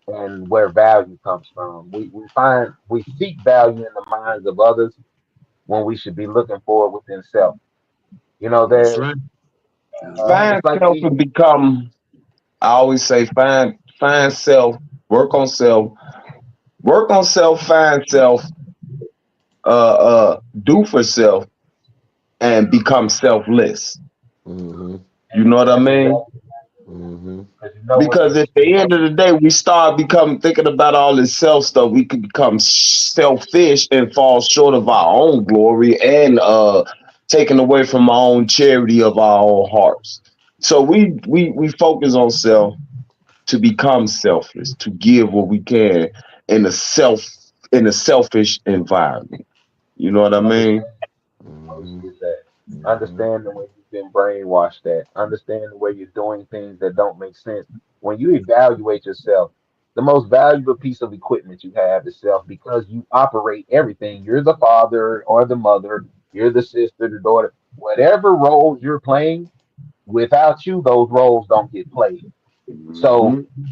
and where value comes from. We seek value in the minds of others when we should be looking for it within self. That's There's right. That's right. Find it's like self and become. I always say find self, work on self, work on self, find self, do for self, and become selfless. Mm-hmm. You know what I that's mean? exactly Mm-hmm. because Because at the end of the day, we start become thinking about all this self stuff. We could become selfish and fall short of our own glory and taken away from our own charity of our own hearts. So we focus on self to become selfless, to give what we can in a self in a selfish environment. You know what I mean? Mm-hmm. is that Mm-hmm. understand the way you've been brainwashed at, understand the way you're doing things that don't make sense. When you evaluate yourself, the most valuable piece of equipment you have is self because you operate everything. You're the father or the mother, you're the sister, the daughter, whatever roles you're playing, without you, those roles don't get played. So Hmm.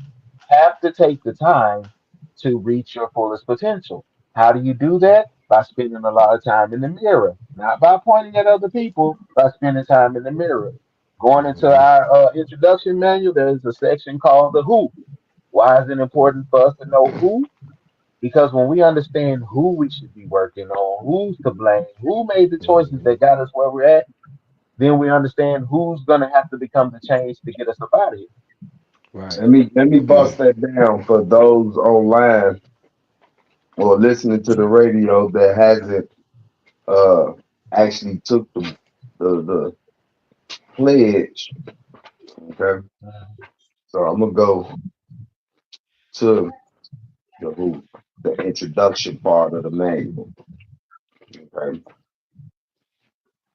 have to take the time to reach your fullest potential. How do you do that? By spending a lot of time in the mirror, not by pointing at other people, by spending time in the mirror. Going into Mm-hmm. our introduction manual, there's a section called the who. Why is it important for us to know who? Because when we understand who we should be working on, who's to blame, who made the choices Mm-hmm. that got us where we're at, then we understand who's going to have to become the change to get us up out of here. Right. Let me bust that down for those online or listening to the radio that hasn't uh actually took the pledge. Okay, so I'm gonna go to the who, the introduction part of the manual. Okay,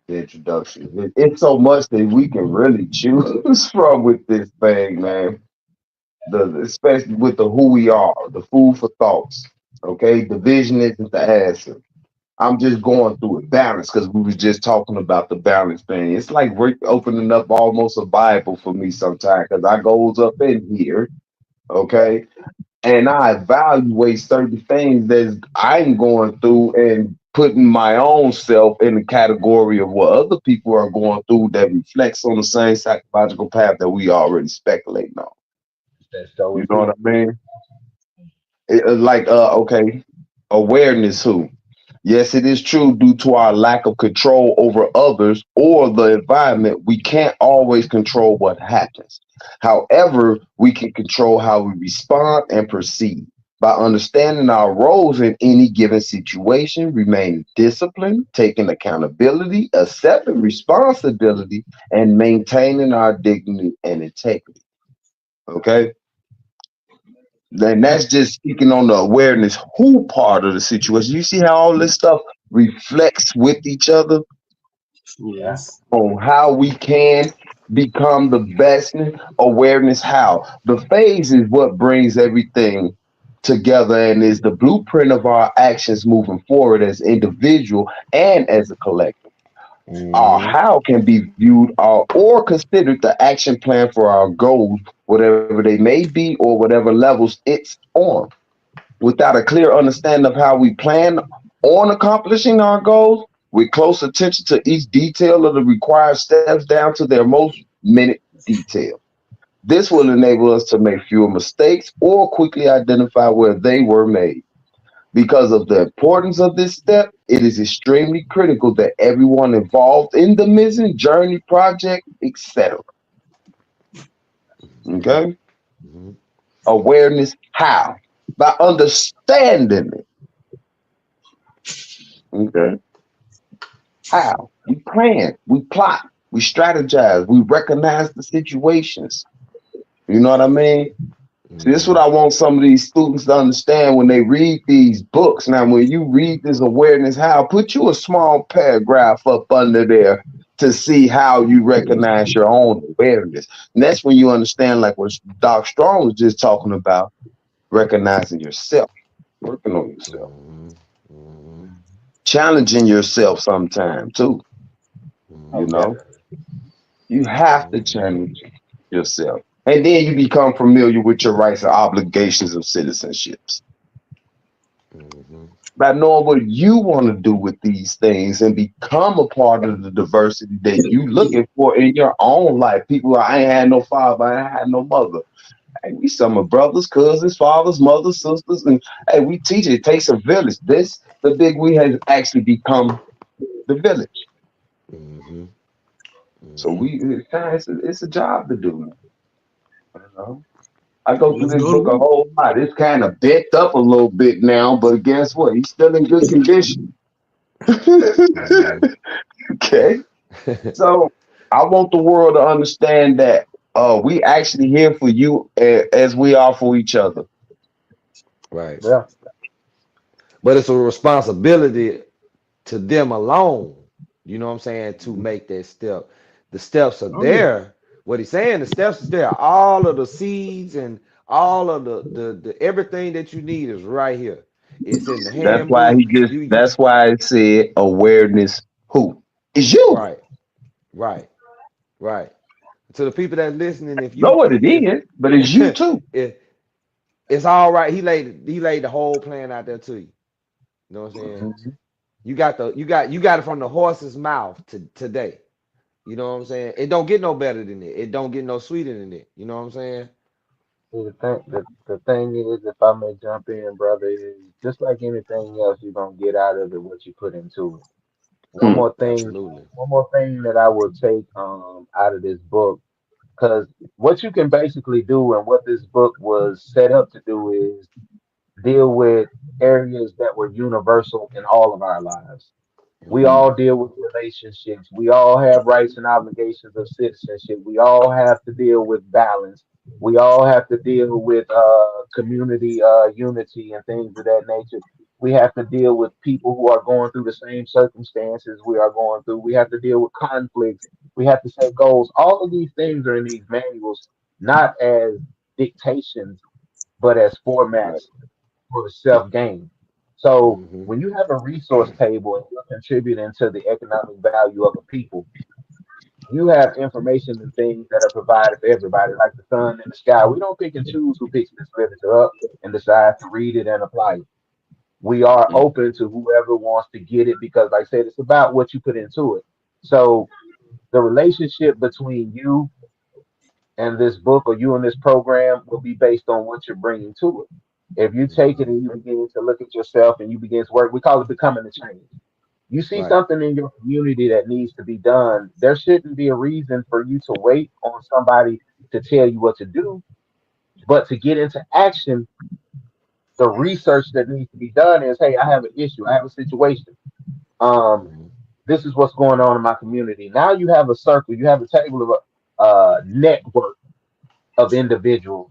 the introduction. It's so much that we can really choose from with this thing, man. The especially with the who we are, the food for thoughts. Okay, the vision isn't the answer. I'm just going through it balance because we was just talking about the balance thing. It's like we're opening up almost a Bible for me sometimes because I goes up in here, okay, and I evaluate certain things that I'm going through and putting my own self in the category of what other people are going through that reflects on the same psychological path that we already speculating on. That's so You know what important. I mean? Like okay, awareness who? Yes, it is true due to our lack of control over others or the environment, we can't always control what happens. However, we can control how we respond and proceed. By understanding our roles in any given situation, remaining disciplined, taking accountability, accepting responsibility, and maintaining our dignity and integrity. Okay? Then Yep. that's just speaking on the awareness who part of the situation. You see how all this stuff reflects with each other Yeah. Yes. on how we can become the best awareness how. The phase is what brings everything together and is the blueprint of our actions moving forward as individual and as a collective. Our Mm-hmm. how can be viewed or considered the action plan for our goals, whatever they may be or whatever levels it's on. Without a clear understanding of how we plan on accomplishing our goals, with close attention to each detail of the required steps down to their most minute detail. This will enable us to make fewer mistakes or quickly identify where they were made. Because of the importance of this step, it is extremely critical that everyone involved in the mission, journey, project, etc. Okay? Mm-hmm. Awareness how? By understanding it. Okay? How? We plan, we plot, we strategize, we recognize the situations. You know what I mean? See, this is what Mm-hmm. I want some of these students to understand when they read these books. Now, when you read this awareness, how put you a small paragraph up under there to see how you recognize your own awareness. And that's when you understand, like what Doc Strong was just talking about. recognizing yourself, working on yourself, Mm-hmm. Mm-hmm. challenging yourself sometime too. You Oh, Mm-hmm. know, definitely. you have to Mm-hmm. challenge yourself. And then you become familiar with your rights and obligations of citizenships. Mm-hmm. By knowing what you want to do with these things and become a part of the diversity that you looking for in your own life. People, I ain't had no father, I ain't had no mother. Hey, we some of brothers, cousins, fathers, mothers, sisters, and hey, we teach it takes a village. This the big we has actually become the village. Mm-hmm. So Mm-hmm. we it's a job to do. You know? I go through Let's this go to book a work. whole lot. It's kind of bent up a little bit now, but guess what? He's still in good condition. Okay. So I want the world to understand that we actually here for you as we are for each other. Right. Yeah. But it's a responsibility to them alone, you know what I'm saying, to make that step. The steps are Oh yeah. there. What he's saying, the steps is there. All of the seeds and all of the everything that you need is right here. It's in the That's why handbook. he just You that's why it said awareness who is you. right, right, right. To the people that listening, if Know you what it if is, but it's you too. if it's all right, he laid the whole plan out there to you. You know what I'm saying? Mhm. You got it from the horse's mouth to today. You know what I'm saying? It don't get no better than it. It don't get no sweeter than it. You know what I'm saying? See, the thing is, if I may jump in, brother, is just like anything else, you're gonna get out of it what you put into it. One Hmm. more thing, Absolutely. one more thing that I will take out of this book, because what you can basically do and what this book was set up to do is deal with areas that were universal in all of our lives. We Hmm. all deal with relationships. We all have rights and obligations of citizenship. We all have to deal with balance. We all have to deal with community unity and things of that nature. We have to deal with people who are going through the same circumstances we are going through. We have to deal with conflicts. We have to set goals. All of these things are in these manuals, not as dictations, but as Right. formats for self gain. So Hmm. when you have a resource table and you're contributing to the economic value of a people, you have information and things that are provided for everybody, like the sun and the sky. We don't pick and choose who picks this literature up and decides to read it and apply it. We are Mhm. open to whoever wants to get it because, like I said, it's about what you put into it. So the relationship between you and this book or you and this program will be based on what you're bringing to it. If you take it Hmm. and you begin to look at yourself and you begin to work, we call it becoming a change. You see Right. something in your community that needs to be done, there shouldn't be a reason for you to wait on somebody to tell you what to do, but to get into action, the research that needs to be done is, hey, I have an issue, I have a situation. Um, Hmm. this is what's going on in my community. Now you have a circle, you have a table of a network of individuals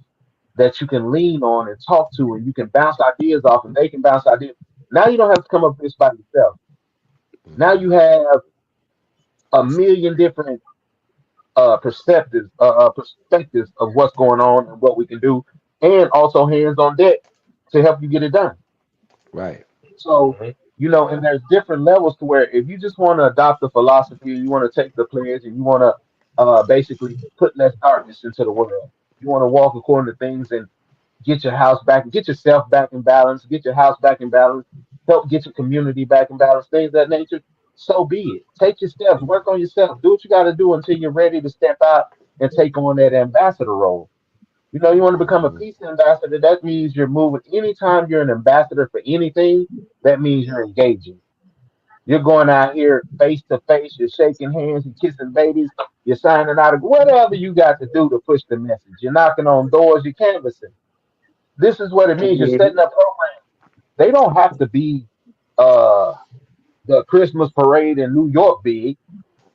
that you can lean on and talk to, and you can bounce ideas off, and they can bounce ideas. Now you don't have to come up with this by yourself. Now you Hmm. have a million different perspectives of what's going on and what we can do, and also hands on deck to help you get it done. Right. So, and there's different levels to where if you just want to adopt the philosophy, you want to take the pledge, and you want to basically put less darkness into the world. You want to walk according to things and get your house back, get yourself back in balance, get your house back in balance, help get your community back in balance, things of that nature. So be it. Take your steps, work on yourself, do what you got to do until you're ready to step out and take on that ambassador role. You want to become a Hmm. peace ambassador. That means you're moving. Anytime you're an ambassador for anything, that means you're engaging. You're going out here face to face. You're shaking hands. You're kissing babies. You're signing out. Whatever you got to do to push the message. You're knocking on doors. You're canvassing. This is what it means. You're setting Mhm. up programs. They don't have to be uh, the Christmas parade in New York big.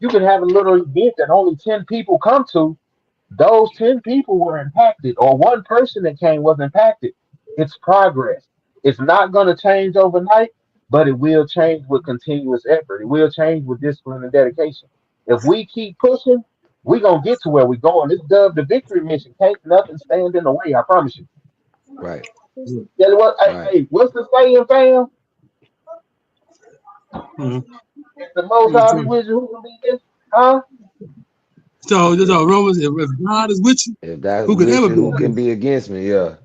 You can have a little event that only 10 people come to. Those 10 people were impacted, or one person that came was impacted. It's progress. It's not going to change overnight, but it will change with continuous effort. It will change with discipline and dedication. If we keep pushing, we're going to get to where we're going. This Dove the Victory Mission. Can't nothing stand in the way, I promise you. Right. Tell you what, Right. what's the saying, fam? Mhm. If the most high be with you, who can be against you? Huh? So Romans, if God is with you, If that's who could with ever you, be who can against be against me? Yeah.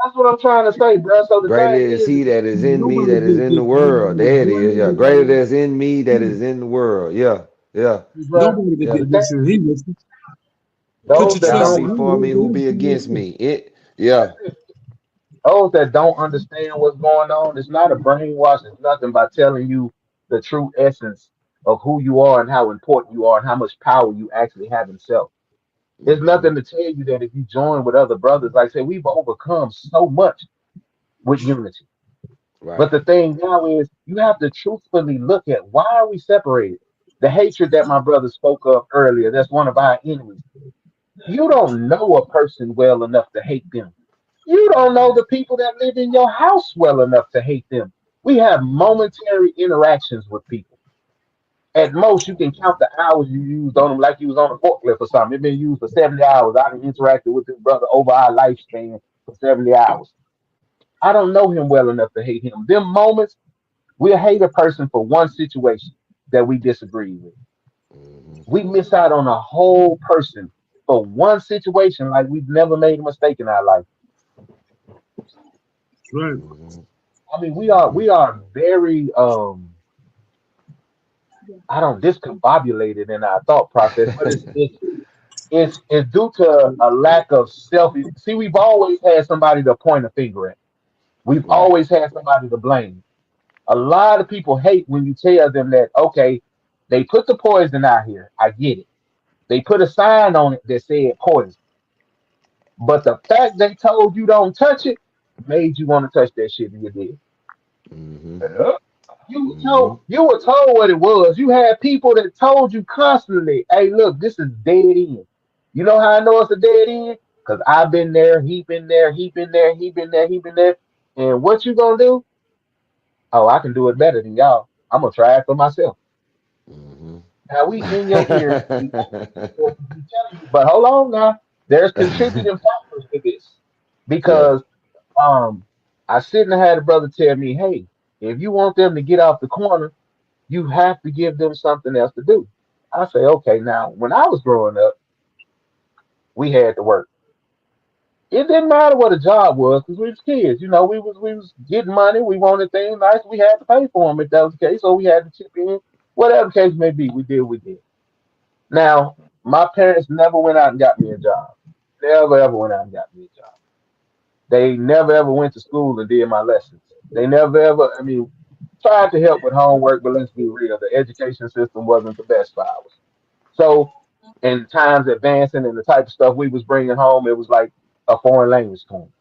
That's what I'm trying to say, bro. So the Greater thing is is, he that is you? in me Nobody that is can in the get world. nobody There it can is. Yeah. Greater nobody that's in me that is in the world. Yeah. Yeah. bro, nobody can Yeah. get the thing against you. He with you. Put those your If that God trust don't be in for him. me, who He'll be be with against you. me? It. Yeah. those that don't understand what's going on, it's not a brainwash. It's nothing by telling you the true essence of who you are and how important you are and how much power you actually have in self. There's Hmm. nothing to tell you that if you join with other brothers, like I say, we've overcome so much with unity. Right. But the thing now is you have to truthfully look at why are we separated? The hatred that my brother spoke of earlier, that's one of our enemies. You don't know a person well enough to hate them. You don't know the people that live in your house well enough to hate them. We have momentary interactions with people. At most, you can count the hours you used on them like you was on a forklift or something. It's been used for 70 hours. I done interacted with this brother over our lifespan for 70 hours. I don't know him well enough to hate him. Them moments, we'll hate a person for one situation that we disagree with. Hmm. We miss out on a whole person for one situation like we've never made a mistake in our life. Right. Hmm. I mean, Hmm. we are very I don't discombobulated in our thought process, but it's due to a lack of self. See, we've always had somebody to point a finger at. We've Right. always had somebody to blame. A lot of people hate when you tell them that, okay, they put the poison out here. I get it. They put a sign on it that said poison. But the fact they told you don't touch it made you want to touch that shit and you did. Hmm. Hmm. You were told what it was. You had people that told you constantly, hey, look, this is dead end. You know how I know it's a dead end? Because I've been there, he been there, he been there, he been there, he been there. And what you gonna do? Oh, I can do it better than y'all. I'm gonna try it for myself. Hmm. Now we in your ear, we telling you, but hold on now. There's contributing factors to this. Yeah. Because I sit and had a brother tell me, hey, if you want them to get off the corner, you have to give them something else to do. I say, okay, now when I was growing up, we had to work. It didn't matter what a job was because we was kids. You know, we was getting money. We wanted things nice. We had to pay for them if that was the case. So we had to chip in. Whatever the case may be, we did. We did. Now, my parents never went out and got me a job. Never ever went out and got me a job. They never ever went to school and did my lessons. They never ever. I mean, tried to help with homework, but let's be real, the education system wasn't the best for ours. So, in times advancing and the type of stuff we was bringing home, it was like a foreign language to them.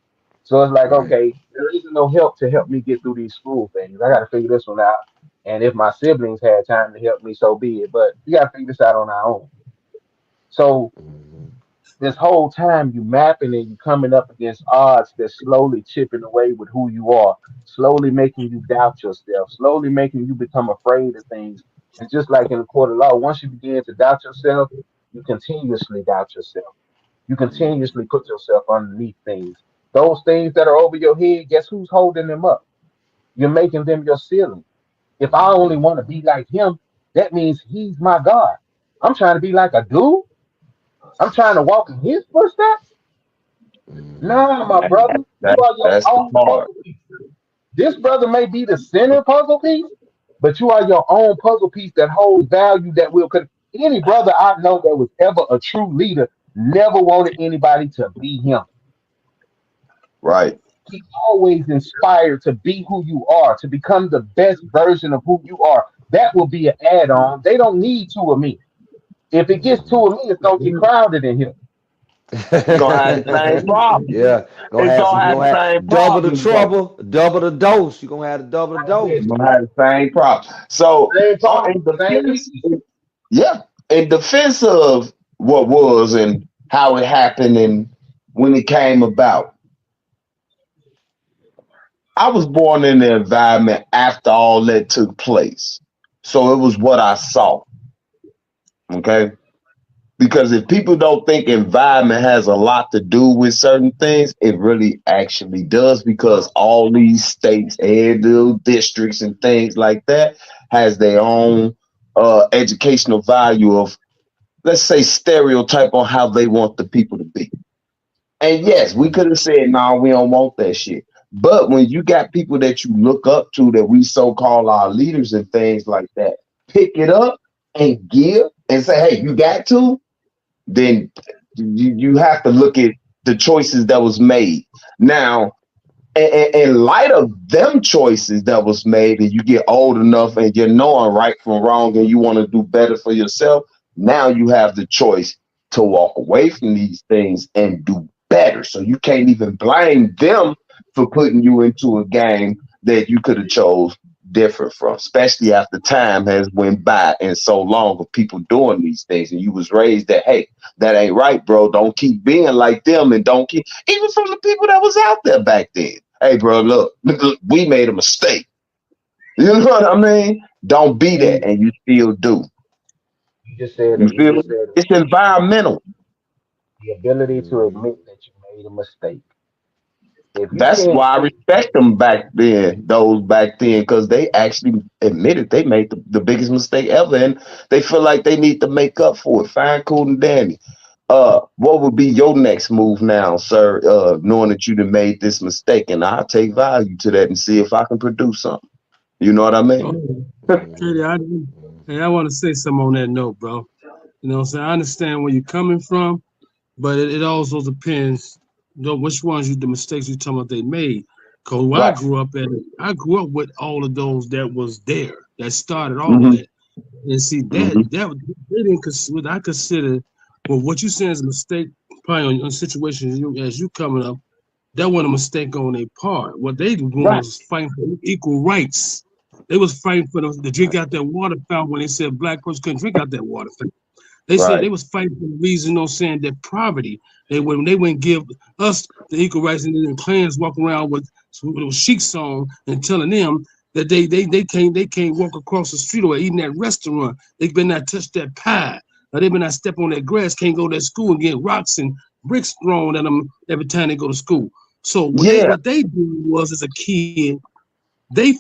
So it's like, Right. okay, there isn't no help to help me get through these school things. I got to figure this one out. And if my siblings had time to help me, so be it. But we got to figure this out on our own. So Hmm. this whole time you mapping and you coming up against odds that's slowly chipping away with who you are, slowly making you doubt yourself, slowly making you become afraid of things. And just like in the court of law, once you begin to doubt yourself, you continuously doubt yourself. You Hmm. continuously put yourself underneath things. Those things that are over your head, guess who's holding them up? You're making them your ceiling. If I only Hmm. want to be like him, that means he's my God. I'm trying to be like a dude. I'm trying to walk in his footsteps. Hmm. Nah, my And brother, you are your that's the own part. puzzle piece. This brother may be the center puzzle piece, but you are your own puzzle piece that holds value that will. Cause any brother I know that was ever a true leader never wanted anybody to be him. Right. He always inspired to be who you are, to become the best version of who you are. That will be an add-on. They don't need two of me. If it gets two Hmm. of me, it's gonna get crowded in here. You're gonna have the same problem. Yeah, gonna It's have some. gonna You have gonna the same have double the problem though. trouble, double the dose. You gonna have the double the dose. You're gonna have the same problem. So Same in problem, same defense, issues. yeah, in defense of what was and how it happened and when it came about, I was born in the environment after all that took place. So it was what I saw. Okay. Because if people don't think environment has a lot to do with certain things, it really actually does. Because all these states and little districts and things like that has their own educational value of, let's say, stereotype on how they want the people to be. And yes, we could have said, "No, nah, we don't want that shit." But when you got people that you look up to, that we so call our leaders and things like that, pick it up and give and say, "Hey, you got to," then you have to look at the choices that was made. Now, in light of them choices that was made, and you get old enough and you're knowing right from wrong and you want to do better for yourself, now you have the choice to walk away from these things and do better. So you can't even blame them for putting you into a game that you could have chose different from, especially after time has went by and so long of people doing these things, and you was raised that, hey, that ain't right, bro, don't keep being like them, and don't keep, even from the people that was out there back then. Hey, bro, look, we made a mistake. You know what I mean? Don't be And that, and you still do. you just said You it. You feel just me? said it. It's environmental. The ability to Mm-hmm. admit that you made a mistake. If you That's can't why I say, respect them back then, those back then, because they actually admitted they made the biggest mistake ever, and they feel like they need to make up for it. Fine, cool, and dandy. What would be your next move now, sir? Knowing that you done made this mistake, and I'll take value to that and see if I can produce something. You know what I mean? Oh, Mm-hmm. Katie, hey, I want to say something on that note, bro. You know what I'm saying? I understand where you're coming from, but it also depends, which ones the mistakes you talking about they made. Cause where I Right. grew up at, I grew up with all of those that was there, that started all of Hmm. that. And see Hmm. that they didn't consider what I consider, well, what you saying is a mistake, probably on situations as you coming up, that wasn't a mistake on their part. What they were doing Right. was fighting for equal rights. They was fighting for them to drink out that water fountain when they said black folks couldn't drink out that water fountain. They said Right. they was fighting for the reason, you know, saying that poverty. They wouldn't give us the equal rights, and then clans walk around with a chic song and telling them that they can't walk across the street or eat in that restaurant. They better not touch that pie. Or they better not step on that grass. Can't go to that school and get rocks and bricks thrown at them every time they go to school. So Yeah. what they did was as a kid, they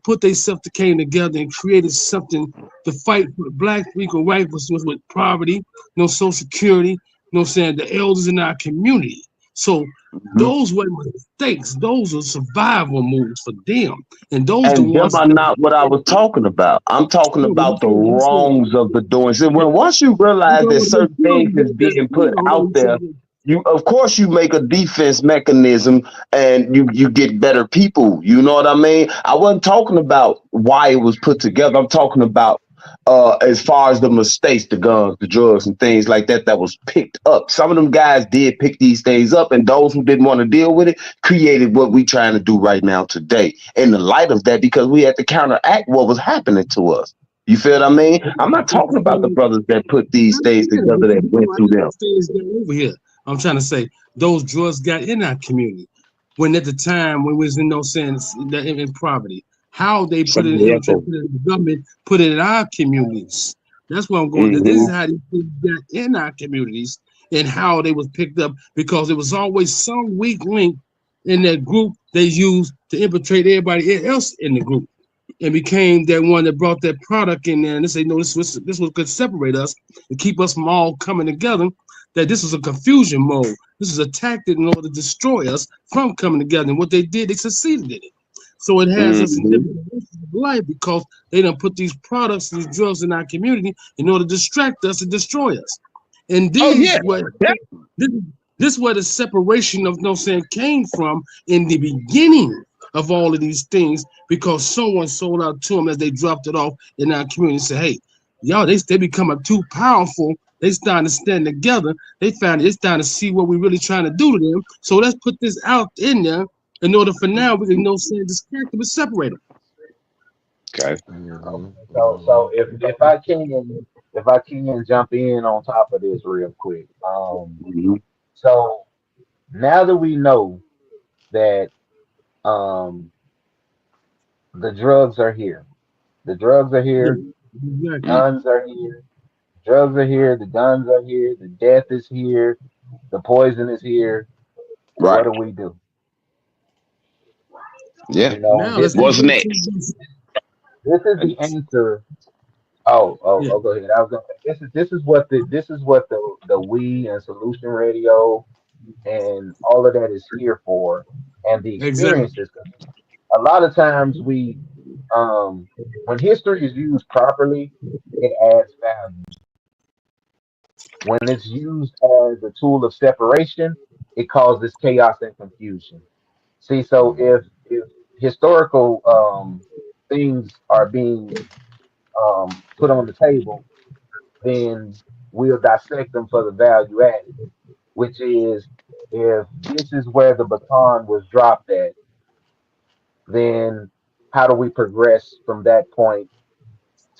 put themselves to came together and created something to fight for the black equal rights with poverty, no social security, you know what I'm saying, the elders in our community. So Mhm. those were mistakes. Those are survival moves for them. And those the And them ones are that not what I was talking about. I'm talking no, about the wrongs of the doings. And when once you I'm realize talking that about the certain things children is that's being put still on out what there, you you of course you make a defense mechanism and you get better people. You know what I mean? I wasn't talking about why it was put together. I'm talking about as far as the mistakes, the guns, the drugs, and things like that that was picked up. Some of them guys did pick these things up, and those who didn't want to deal with it created what we trying to do right now today. In the light of that, because we had to counteract what was happening to us. You feel what I mean? I'm not talking about the brothers that put these things understand, together but that went I through think them. those things got over here. I'm trying to say those drugs got in our community when at the time when we was in no sense in poverty. How they put it, Same you know, trying to echo. put it in the government, put it in our communities. That's where I'm going. This is Hmm. how these things got in our communities and how they was picked up because there was always some weak link in that group they used to infiltrate everybody else in the group and became that one that brought that product in there. And they say, no, this was could separate us and keep us from all coming together. That this was a confusion mode. This is a tactic in order to destroy us from coming together. And what they did, they succeeded in it. So it has us in Hmm. different directions of life because they don't put these products, these drugs in our community in order to distract us and destroy us. And Oh yeah. these what this, this is where the separation of no saying came from in the beginning of all of these things because someone sold out to them as they dropped it off in our community and said, hey, y'all, they becoming too powerful. They starting to stand together. They starting to see what we really trying to do to them. So let's put this out in there in order for now we can no saying distract them and separate them. Okay. okay, Mm-hmm. so if I can jump in on top of this real quick. Hmm. So now that we know that um the drugs are here, the drugs are here, Yeah, exactly. Mm. guns are here. Drugs are here, the guns are here, the death is here, the poison is here. And what Right. do? Yeah. You know, Now let's get What's into next? this is the answer. yeah, Go ahead. I was gonna say this is what the we and Solution Radio and all of that is here for, and the exactly. experiences. A lot of times um, when history is used properly, it adds value. When it's used as a tool of separation, it causes chaos and confusion. See, so if historical things are being put on the table, then we'll dissect them for the value added, which is if this is where the baton was dropped at, then how do we progress from that point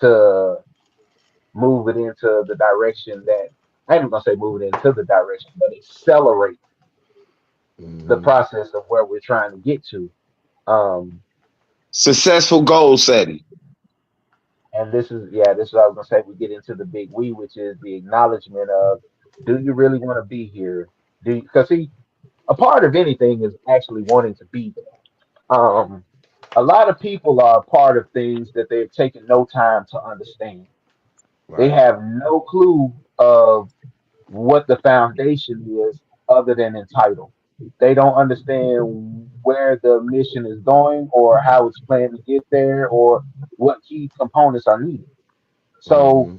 to move it into the direction that I'm not gonna say move it into the direction, but accelerate the Mm-hmm. process of where we're trying to get to. Um, Successful goal setting. and this is what I was gonna say. We get into the big we, which is the acknowledgement of, do you really want to be here? Do because see, a part of anything is actually wanting to be there. A lot of people are a part of things that they've taken no time to understand. They Right. have no clue of what the foundation is other than entitled. They don't understand where the mission is going or how it's planned to get there or what key components are needed. So Mm-hmm.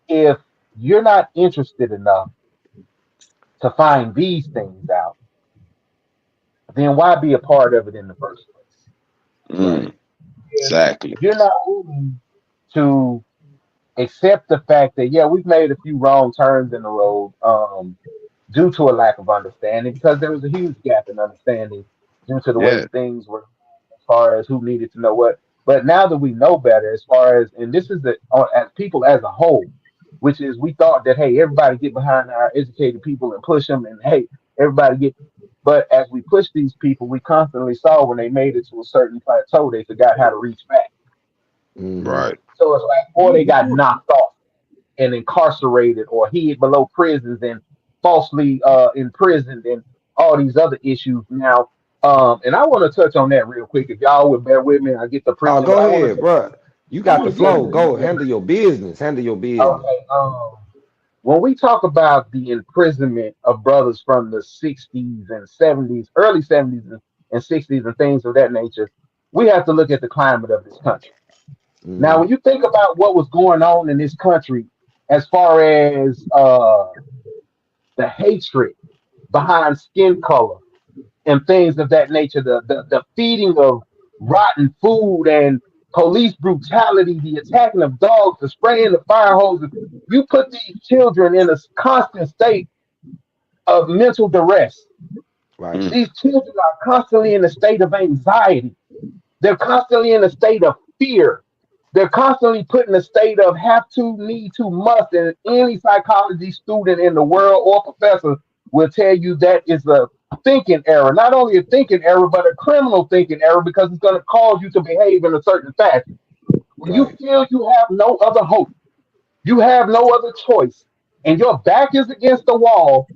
if you're not interested enough to find these things out, then why be a part of it in the first place? Mm, Right. If exactly. you're not willing to accept the fact that yeah, we've made a few wrong turns in the road, due to a lack of understanding, because there was a huge gap in understanding due to the way Yeah. things were as far as who needed to know what. But now that we know better, as far as and this is the as people as a whole, which is we thought that hey, everybody get behind our educated people and push them, and hey, everybody get. But as we push these people, we constantly saw when they made it to a certain plateau, they forgot how to reach back. Mm-hmm. Right. So it's like, or they got knocked off and incarcerated or hid below prisons and falsely imprisoned and all these other issues now. And I want to touch on that real quick. If y'all would bear with me, I get to Oh, preaching, but go I want to ahead, touch. bro. You I got the want to touch flow. on this Go real handle your business. Handle your quick. business. Okay. When we talk about the imprisonment of brothers from the 60s and 70s, early 70s and 60s and things of that nature, we have to look at the climate of this country. Now, Mm-hmm. when you think about what was going on in this country, as far as the hatred behind skin color and things of that nature, the feeding of rotten food and police brutality, the attacking of dogs, the spraying of fire hoses, you put these children in a constant state of mental duress. Right. Mm, These children are constantly in a state of anxiety. They're constantly in a state of fear. They're constantly put in a state of have to, need to, must. And any psychology student in the world or professor will tell you that is a thinking error. Not only a thinking error, but a criminal thinking error because it's going to cause you to behave in a certain fashion. When you Right. feel you have no other hope, you have no other choice, and your back is against the wall,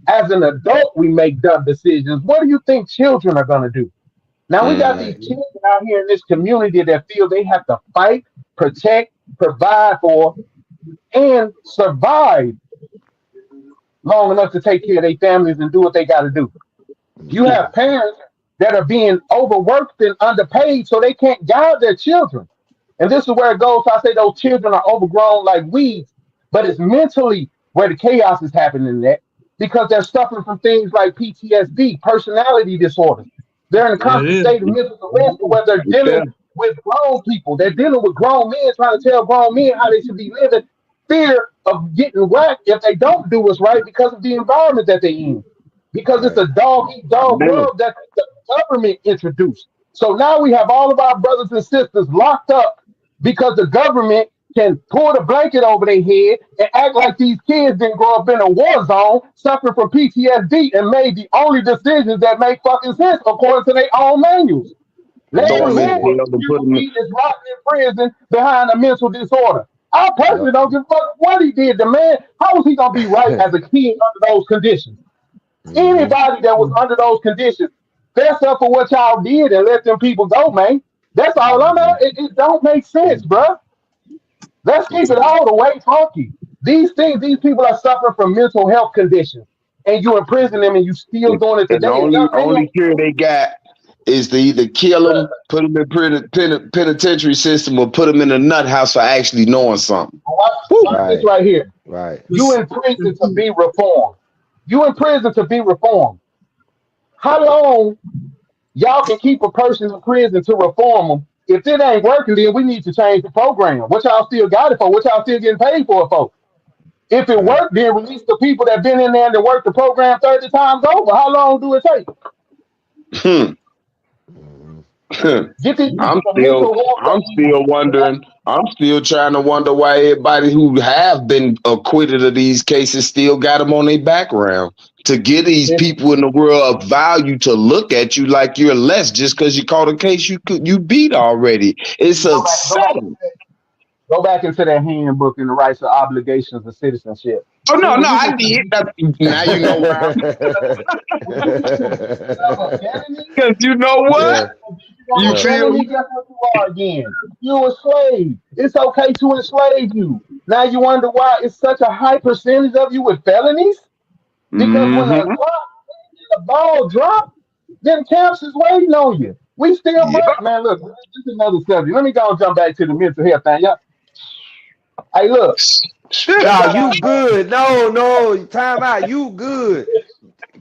as an adult, we make dumb decisions. What do you think children are going to do? Now we got mm, these Right. children out here in this community that feel they have to fight, protect, provide for, and survive long enough to take care of their families and do what they got to do. You yeah. Mm-hmm. have parents that are being overworked and underpaid so they can't guide their children. And this is where it goes. I say those children are overgrown like weeds, but it's mentally where the chaos is happening at because they're suffering from things like PTSD, personality disorders. They're in a There it constant is. state of mental duress where they're Yeah. dealing with grown people. They're dealing with grown men trying to tell grown men how they should be living. Fear of getting whacked if they don't do what's right because of the environment that they're in. Because it's Right. a dog eat dog Yeah. world that the government introduced. So now we have all of our brothers and sisters locked up because the government can pull the blanket over their head and act like these kids didn't grow up in a war zone, suffering from PTSD, and made the only decisions that make fucking sense according to their own manuals. Let Throw him them in live Mm-hmm. with jail the and put people them. he is rotting in prison behind a mental disorder. I personally Yep. don't give a fuck what he did. The man, how was he gonna be right as a kid under those conditions? Hmm. Anybody that was under those conditions, fess up for what y'all did and let them people go, man. That's all I'm Hmm. at. It don't make sense, bruh. Let's keep it all the way funky. These things, these people are suffering from mental health conditions, and you imprison them, and you still doing it And the today. And only young man, only cure they got is to either kill them, put them in penitentiary system, or put them in a nut house for actually knowing something. watch, Whew. watch this Right. right here. Right. You Listen, in prison to be reformed. You in prison to be reformed. How long y'all can keep a person in prison to reform them? If it ain't working, then we need to change the program. What y'all still got it for? What y'all still getting paid for it for? If it Right. worked, then release the people that been in there and that worked the program 30 times over. How long do it take? Hmm. Hmm. Get these I'm people the still mental health I'm they need. still wondering. I'm still trying to wonder why everybody who have been acquitted of these cases still got them on their background to get these Listen, people in the world of value to look at you like you're less just because you caught a case you beat already. It's a go back, setup. go back into that handbook and the rights and obligations of citizenship. Oh See, no, when no, you I get to did. Now you know where I'm when you get to the level of felony, because you know when you what? Yeah. get on You a Yeah. feel felony, me? guess what you are again? You're a slave. It's okay to enslave you. Now you wonder why it's such a high percentage of you with felonies? Because when Mm-hmm. the ball drop, then camps is waiting on you. We still, Yep. but man, look, this is another subject. Let me go and jump back to the mental health thing. Yeah. Hey, look, we No, got you our good. No, no, time out. You good.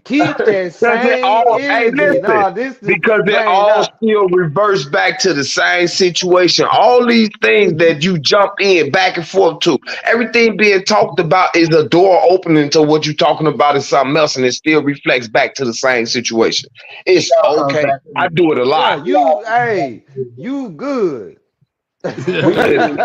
Keep that Because it same all, hey, energy. listen, No, this is because it man. all No. still reverts back to the same situation. All these things that you jump in back and forth to, everything being talked about is a door opening to what you're talking about is something else, and it still reflects back to the same situation. It's all comes okay. back to I this. do it a Yeah, lot. We all you. comes back Hey, to this. you good. yeah, We Listen,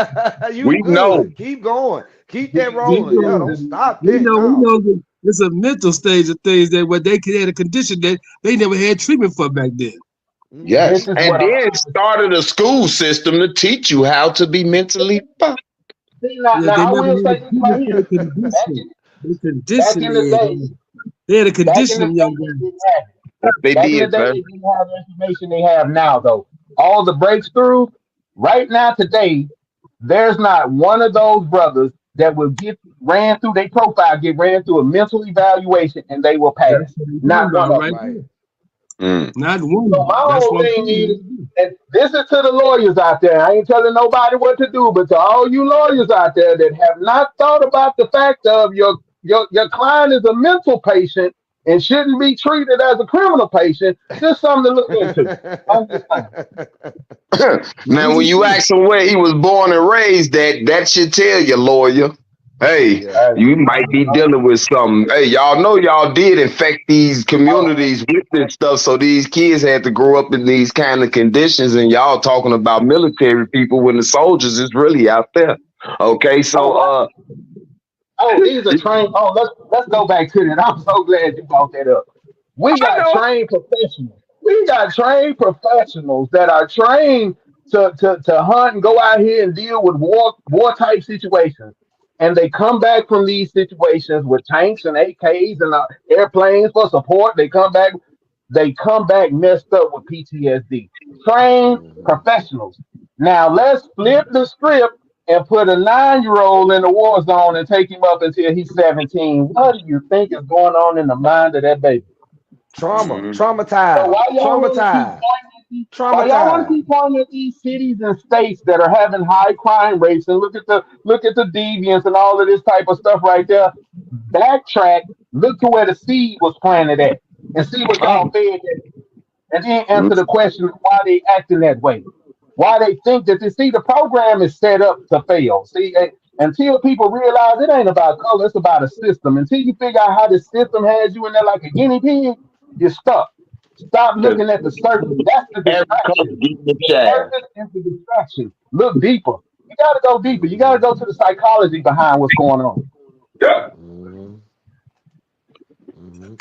we You we know. good. Keep going. Keep that we we rolling. still Yeah, know, don't we, stop that. we No. know that it's a mental stage of things that where they could have a condition that they never had treatment for back then. this Yes. is Mm-hmm. And what I'm then always started a school system to teach you how to be mentally fucked. see now. Yeah, they Now I never will had say this right treatment for here. the Back condition. in The back condition in the they had. day, They had a back in condition, the them day young they guys. didn't have it. They Back in the did, day sir. they didn't have the information they have now though. All the breakthrough right now today, there's not one of those brothers that will get ran through their profile, get ran through a mental evaluation, and they will That's pass. what I'm talking Not one about of right them. Right. there. Mm. Not one So of them. my That's whole what I'm thing talking is, about. and this is to the lawyers out there. I ain't telling nobody what to do, but to all you lawyers out there that have not thought about the fact of your client is a mental patient and shouldn't be treated as a criminal patient, just something to look into. I'm just saying. Now, Now, this when is you true. ask him where he was born and raised, that should tell you, lawyer. Hey, Yeah. Hey, you might be dealing with something. Hey, y'all know y'all did infect these oh, communities with this stuff, so these kids had to grow up in these kind of conditions, and y'all talking about military people when the soldiers is really out there. Okay, so oh, oh, these are trained. Oh, let's go back to that. I'm so glad you brought that up. We I got know. trained professionals. We got trained professionals that are trained to hunt and go out here and deal with war type situations. And they come back from these situations with tanks and AKs and airplanes for support. They come back messed up with PTSD. Trained Hmm. professionals. Now let's flip the script and put a 9-year old in the war zone and take him up until he's 17. What do you think is going on in the mind of that baby? Trauma. Mm, So Traumatized. Why Traumatized. y'all want to Traumatized. keep pointing at these cities and states that are having high crime rates and look at the deviants and all of this type of stuff right there? Backtrack, look to where the seed was planted at, and see what y'all mm, fed at, and then answer mm. the question of why they acting that way. Why they think that the program is set up to fail. See, until people realize it ain't about color, it's about a system. Until you figure out how the system has you in there like a guinea pig, you're stuck. Stop 'Cause looking at the surface. That's the every color distraction. getting the The shine. surface is the distraction. Look deeper. You got to go deeper. You got to Hmm. go to the psychology behind what's going on. Yeah. Hmm. Hmm.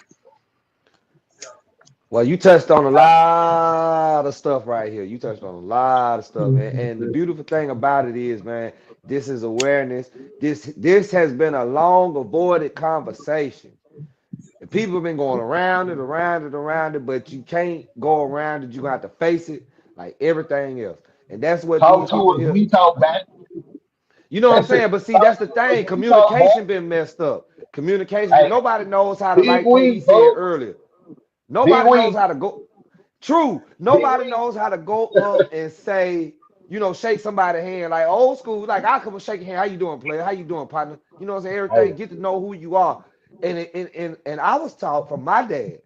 Well, you touched on a lot of stuff right here. You touched on a lot of stuff, and the beautiful thing about it is, man, this is awareness. This has been a long avoided conversation. And people have been going around it, around it, around it, but you can't go around it. You got to face it like everything else. And that's what these Talk to people us. here, We talk back. you know what I'm That's it. saying? But see, Talk that's the to us. thing. We talk back. Communication been messed up. Communication, but Hey, nobody knows how to, big like KD week, said bro. earlier, Big nobody knows week. how to go. True. Big Nobody week. knows how to go up and say, shake somebody's hand like old school. Like I come and shake your hand. How you doing, player? How you doing, partner? You know what I'm saying? Hey, Everything. Get to know who you are. And I was taught from my dad.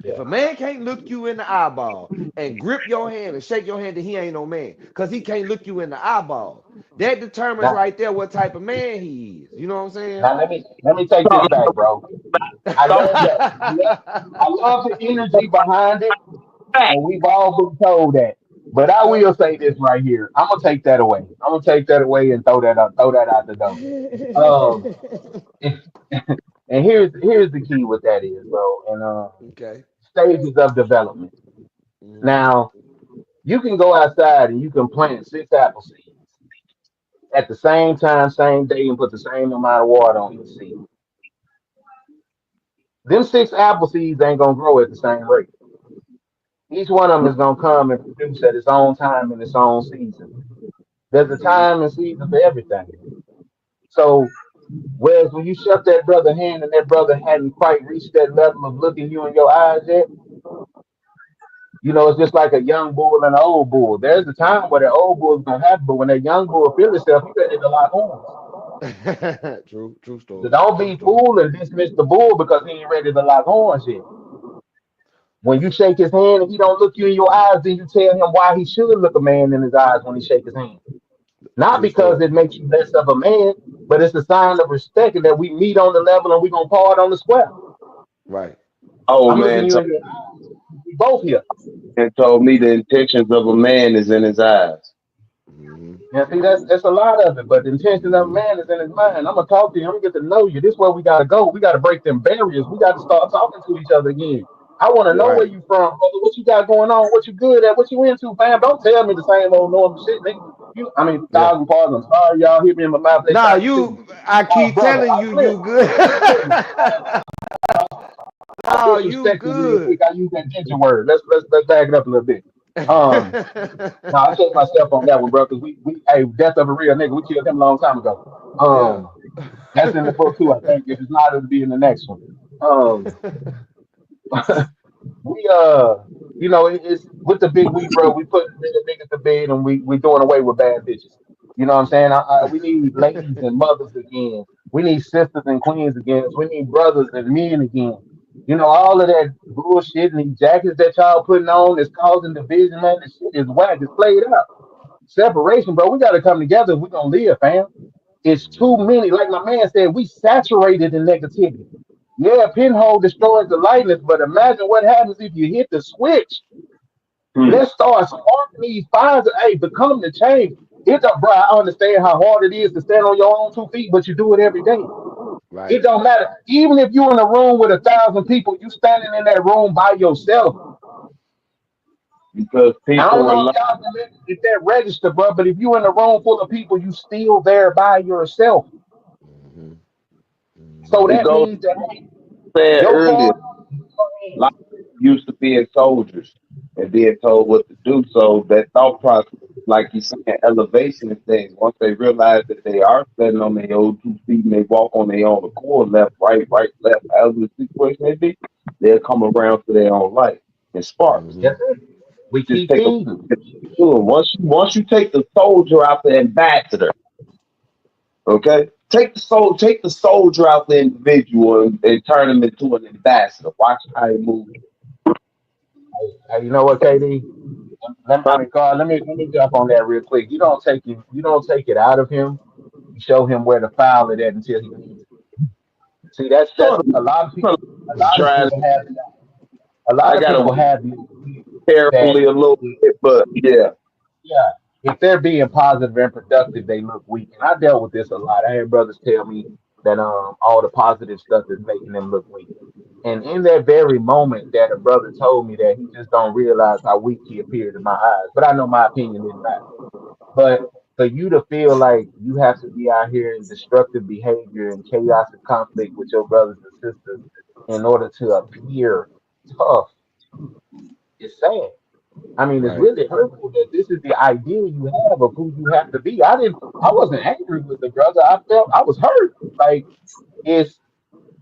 If yeah. a man can't look you in the eyeball and grip your hand and shake your hand, then he ain't no man. Cause he can't look you in the eyeball. That determines Now, right there what type of man he is. You know what I'm saying? now let me take this Something, back, bro. I love that. I love the energy behind it, fact. and we've all been told that. But I will say this right here. I'm gonna take that away. I'm gonna take that away and throw that out the door. Um, and here's the key with that is, bro. And Okay. stages of development. Mm-hmm. Now, you can go outside and you can plant 6 apple seeds at the same time, same day, and put the same amount of water on each seed. Them 6 apple seeds ain't gonna grow at the same rate. Each one of them is gonna come and produce at its own time in its own season. There's a Mm-hmm. time and season for everything. So, whereas when you shut that brother hand and that brother hadn't quite reached that level of looking you in your eyes yet, it's just like a young bull and an old bull. There's a time where the old bull is gonna happen, but when that young bull feels itself, he ready to lock horns. True So story. don't True be story. fooled and dismiss the bull because he ain't ready to lock horns yet. When you shake his hand and he don't look you in your eyes, then you tell him why he should look a man in his eyes when he shake his hand. Not True because story. it makes you less of a man, but it's a sign of respect and that we meet on the level and we gonna part on the square. Right. Old I'm looking man you told, in your eyes. We both here. and told me the intentions of a man is in his eyes. Mm-hmm. Yeah, see, that's a lot of it. But the intention of Mm-hmm. man is in his mind. I'm gonna talk to you. I'm gonna get to know you. This is where we gotta go. We gotta break them barriers. We gotta start talking to each other again. I want to know where Right. you from, brother. What you got going on? What you good at? What you into, fam? Don't tell me the same old normal shit, nigga. I mean, Yeah. thousand pardons. I'm sorry, y'all hit me in my mouth next Nah, time you see me. I keep Brother, telling I you, flip. you good. Let me tell you, I No, you disrespected real good. quick. I use that gentleman word. Let's back it up a little bit. Um, no, I checked myself on that one, bro, because we hey, death of a real nigga. We killed him a long time ago. Yeah. That's in the book too, I think. If it's not, it'll be in the next one. Um, we it's with the big we, bro. We put the niggas to bed and we doing away with bad bitches. You know what I'm saying? We need ladies and mothers again. We need sisters and queens again. We need brothers and men again. All of that bullshit and these jackets that y'all putting on is causing division, man. This shit is whack. It's played out. Separation, bro. We got to come together if we gonna live, fam. It's too Mhm. many. Like my man said, we saturated in negativity. Yeah, pinhole destroys the lightness, but imagine what happens if you hit the switch. Hmm. Let's start sparking these fires. Hey, become the change. It's a bro. I understand how hard it is to stand on your own 2 feet, but you do it every day. Right. It don't matter. Even if you're in a room with 1,000 people, you standing in that room by yourself. Because I don't people are know if y'all can let that register, bro, but if you in a room full of people, you still there by yourself. Mhm. So Mhm. it that goes means that hey, said your earlier. part is your Like hands. used to being soldiers and being told what to do. So that thought process, like you saying, elevation and things. Once they realize that they are standing on their own 2 feet and they walk on their own accord, left, right, left, however the situation may be, they'll come around to their own light and sparks. Yes, Mhm. sir. We Just keep take a feeding. once you take the soldier out the ambassador, okay? Take the soldier out the individual and turn him into an ambassador. Watch how he moves. Hey, you know what, KD? I mean, Carl, let me jump on that real quick. You don't take it out of him. You show him where to file it at until he needs it. See, that's Sort of, a lot of sort people. A lot of trying. people have a I lot of gotta people wait have the idea that carefully a little bit, but yeah. yeah, if they're being positive and productive, they look weak. And I dealt with this a lot. I had brothers tell me that all the positive stuff is making them look weak. And in that very moment that a brother told me that he just don't realize how weak he appeared in my eyes. But I know my opinion didn't matter. But for you to feel like you have to be out here in destructive behavior and chaos and conflict with your brothers and sisters in order to appear tough, it's sad. I mean, it's Right. really hurtful that this is the idea you have of who you have to be. I wasn't angry with the brother. I felt I was hurt. Like, it's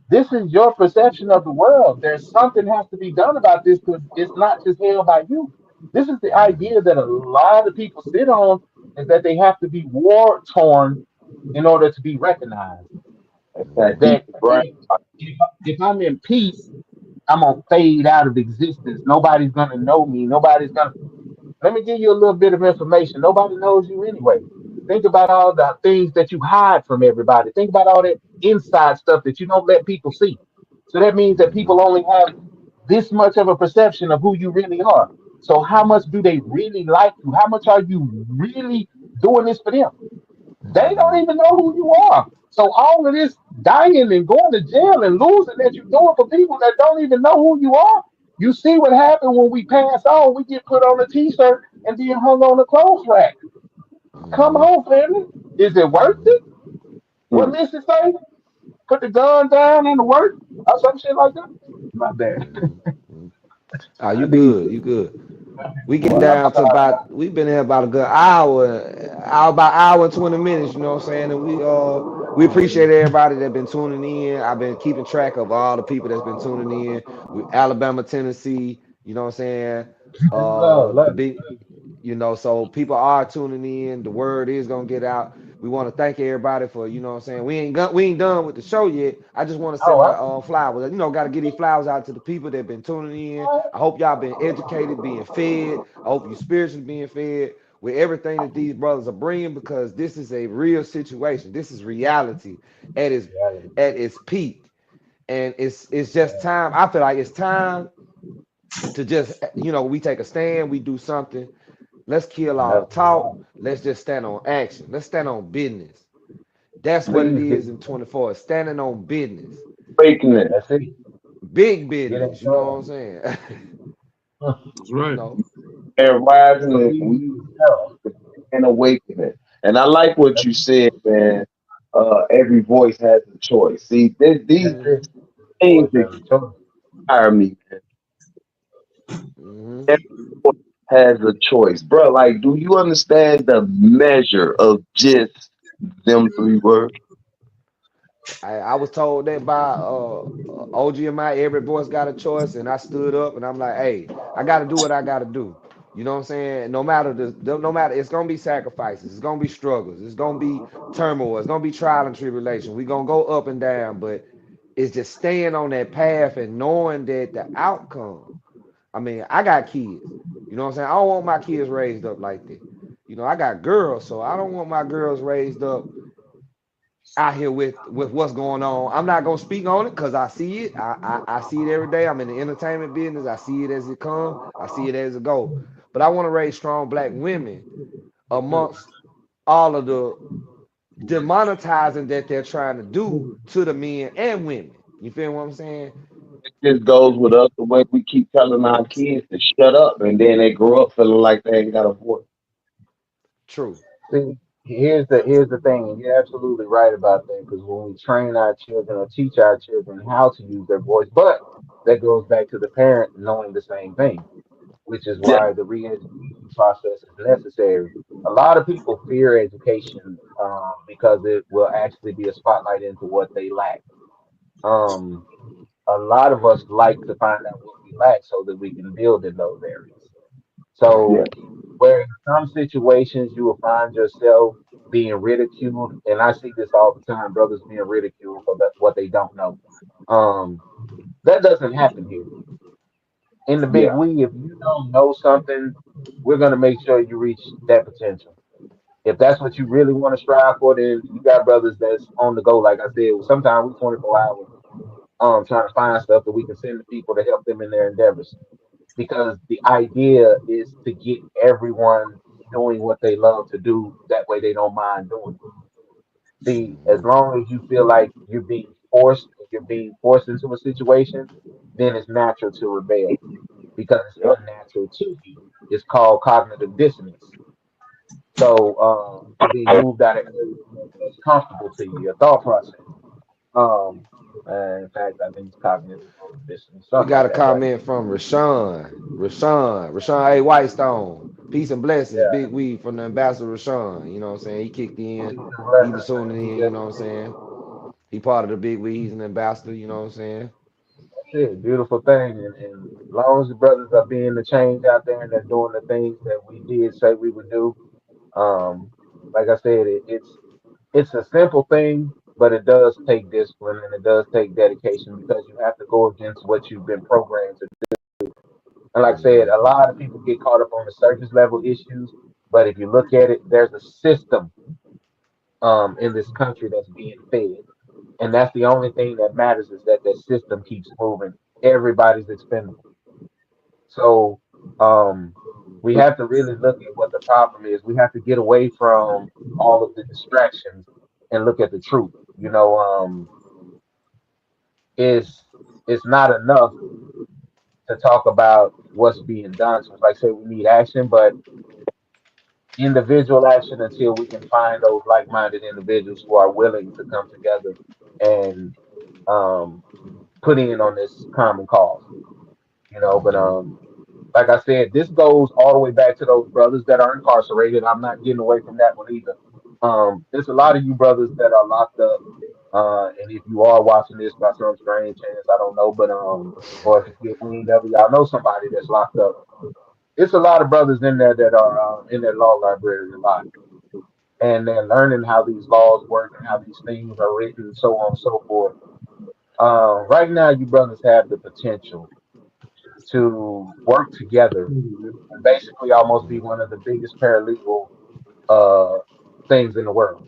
this is your perception of the world. There's something has to be done about this because it's not just held by you. This is the Mm-hmm. idea that a lot of people sit on is that they have to be war torn in order to be recognized. That's that Mm-hmm. deep That brain. if I'm in peace, I'm gonna fade out of existence. Nobody's gonna know me. Nobody's gonna. Let me give you a little bit of information. Nobody knows you anyway. Think about all the things that you hide from everybody. Think about all that inside stuff that you don't let people see. So that means that Mm-hmm. people only have this much of a perception of who you really are. So how much do they really like you? How much are you really doing this for them? They don't Mm-hmm. even know who you are. So all of this dying and going to jail and losing that you're doing for people that don't even know who you are. You see what happened when we pass on, we get put on a t-shirt and then hung on the clothes rack. Come Mm-hmm. on, family. Is it worth Mm-hmm. it? What Mm. Missy say? Put the gun down and the work or some shit like that? My bad. Mm-hmm. Ah, I you need good. You good. We getting well, I'm down to sorry. about we've been here about a good about hour and 20 minutes, you know what I'm saying? And we appreciate everybody that been tuning in. I've been keeping track of all the people that's been tuning in. We Alabama, Tennessee, you know what I'm saying? Love, The love. big so people are tuning in. The word is gonna get out. We want to thank everybody for, you know what I'm saying. We ain't done with the show yet. I just want to send Oh, my I, flowers. Got to get these flowers out to the people that been tuning in. I hope y'all been educated, being fed. I hope you spiritually being fed with everything that these brothers are bringing because this is a real situation. This is reality at its reality. at its peak, and it's just time. I feel like it's time to just we take a stand. We do something. Let's kill all the That's talk. Let's just stand on action. Let's stand on business. That's what it please get is in 24. Standing on business. Awakening. that's it. Big Get it business. You know what I'm done. saying? That's you right. know. And rising and Believe we in yourself. and awakening. And I like what That's, you said, man. Every voice has a choice. See, these that's it. Mm-hmm. things Always have a choice. inspire me, man. Mm-hmm. Every voice has a choice, bro. Like, do you understand the measure of just them three words? I was told that by OGMI, every voice got a choice, and I stood up and I'm like, hey, I got to do what I got to do. You know what I'm saying? No matter, it's gonna be sacrifices, it's gonna be struggles, it's gonna be turmoil, it's gonna be trial and tribulation. We gonna go up and down, but it's just staying on that path and knowing that the outcome. I mean, I got kids. You know what I'm saying? I don't want my kids raised up like that. I got girls, so I don't want my girls raised up out here with what's going on. I'm not gonna speak on it because I see it. I see it every day. I'm in the entertainment business. I see it as it comes. I see it as it go. But I want to raise strong black women amongst all of the demonetizing that they're trying to do to the men and women. You feel what I'm saying? It just goes with us the way we keep telling our kids to shut up, and then they grow up feeling like they ain't got a voice. True. See, here's the thing, and you're absolutely right about that. Because when we train our children or teach our children how to use their voice, but that goes back to the parent knowing the same thing, which is Yeah, why the re-education process is necessary. A lot of people fear education because it will actually be a spotlight into what they lack. Um, a lot of us like to find out what we lack so that we can build in those areas. Right. yeah, So, where in some situations you will find yourself being ridiculed, and I see this all the time, brothers being ridiculed for what they don't know. Um, that doesn't happen here. In the big yeah. we, if you don't know something, we're gonna make sure you reach that potential. If that's what you really want to strive for, then you got brothers that's on the go. Like I said, sometimes we 24 hours trying to find stuff that we can send to people to help them in their endeavors. Because the idea is to get everyone doing what they love to do. That way they don't mind doing it. See, as Mm-hmm. long as you feel like you're being forced, if you're being forced into a situation, then it's natural to rebel because it's Yep. unnatural to you. It's called cognitive dissonance. So you're being moved out of areas that's comfortable to you, your thought process. Um, in fact, I think it's cognitive dissonance, We something got like a that. But comment from Rashawn. Rashawn A. Whitestone. Peace and blessings. yeah, Big weed from the ambassador Rashawn. You know what I'm saying? He kicked in. peace and He was blessings, man. tuning He in, you just know what I'm saying? He part of the big weed. He's an ambassador, you know what I'm saying? shit, beautiful thing. And as long as the brothers are being the change out there and they're doing the things that we did say we would do, um, like I said, it's a simple thing, but it does take discipline and it does take dedication because you have to go against what you've been programmed to. And like I said, Mm-hmm. a lot of people get caught up on the surface level issues, but if you look at it, there's a system in this country that's being fed, and that's the only thing that matters is that system keeps moving. Everybody's expendable. So we have to really look at what the problem is. We have to get away from all of the distractions and look at the truth. You know, it's it's not enough to talk about what's being done. So it's like say we need action, but individual action until we can find those like-minded individuals who are willing to come together and um, put in on this common cause. You know, but Mm-hmm. like I said, this goes all the way back to those brothers that are incarcerated. I'm not getting away from that one either. There's a lot of you brothers that are locked up. And if you are watching this by some strange chance, I don't know, but or if you ain't ever y'all know somebody that's locked up, it's a lot of brothers in there that are in their law library a lot, and they're learning how these laws work and how these things are written, and so on and so forth. Right now, you brothers have the potential to work together and basically almost be one of the biggest paralegal uh, things in the world.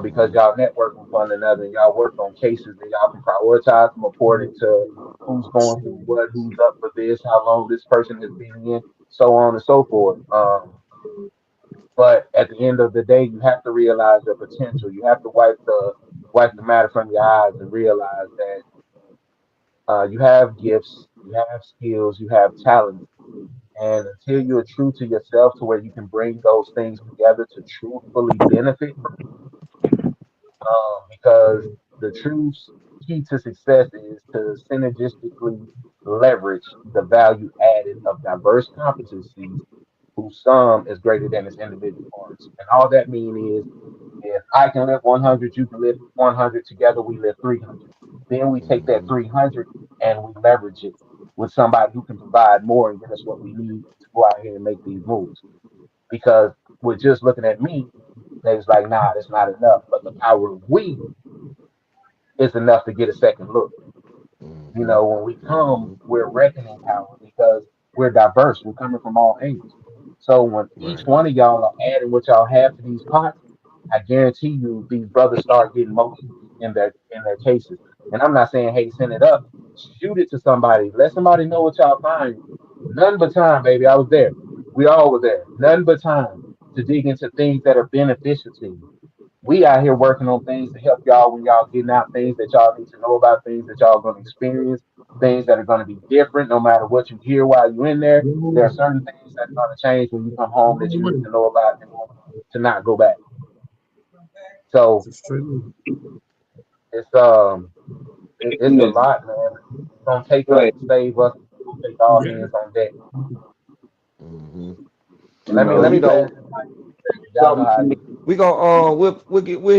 Because Mm-hmm. y'all network with one another and y'all work on cases and y'all can prioritize them according to who's going through what, who's up for this, how long this person has been in, so on and so forth. But at the end of the day, you have to realize your potential. You have to wipe the matter from your eyes and realize that you have gifts, you have skills, you have talents. And until you're true to yourself to where you can bring those things together to truthfully benefit from, because the true key to success is to synergistically leverage the value added of diverse competencies whose sum is greater than its individual parts. And all that mean is if I can lift 100, you can lift 100, together we lift 300. Then we take that Mm-hmm. 300 and we leverage it with somebody who can provide more and get us what we need to go out here and make these moves. Because with just looking at me, they was like, nah, that's not enough. But the power of we is enough to get a second look. You Mm-hmm. know, when we come, Mm-hmm. we're reckoning power because we're diverse. We're coming from all angles. So when each Right. one of y'all are adding what y'all have to these pots, I guarantee you these brothers start getting motion in their cases. And I'm not saying, hey, send it up, shoot it to somebody, let somebody know what y'all find. None but time, baby. I was there. We all were there. None but time to dig into things that are beneficial to you. We out here working on things to help y'all when y'all getting out things that y'all need to know about, things that y'all going to experience, things that are going to be different no matter what you hear while you're in there. There are certain things that's going to change when you come home that you need to know about in order to not go back. So it's it's a Goodness, lot, man. It's gonna take us right. to save us. It's gonna take all hands on deck. Mm-hmm. You Let know, You me pass know, this mic. Y'all know something how to I me. do. we'll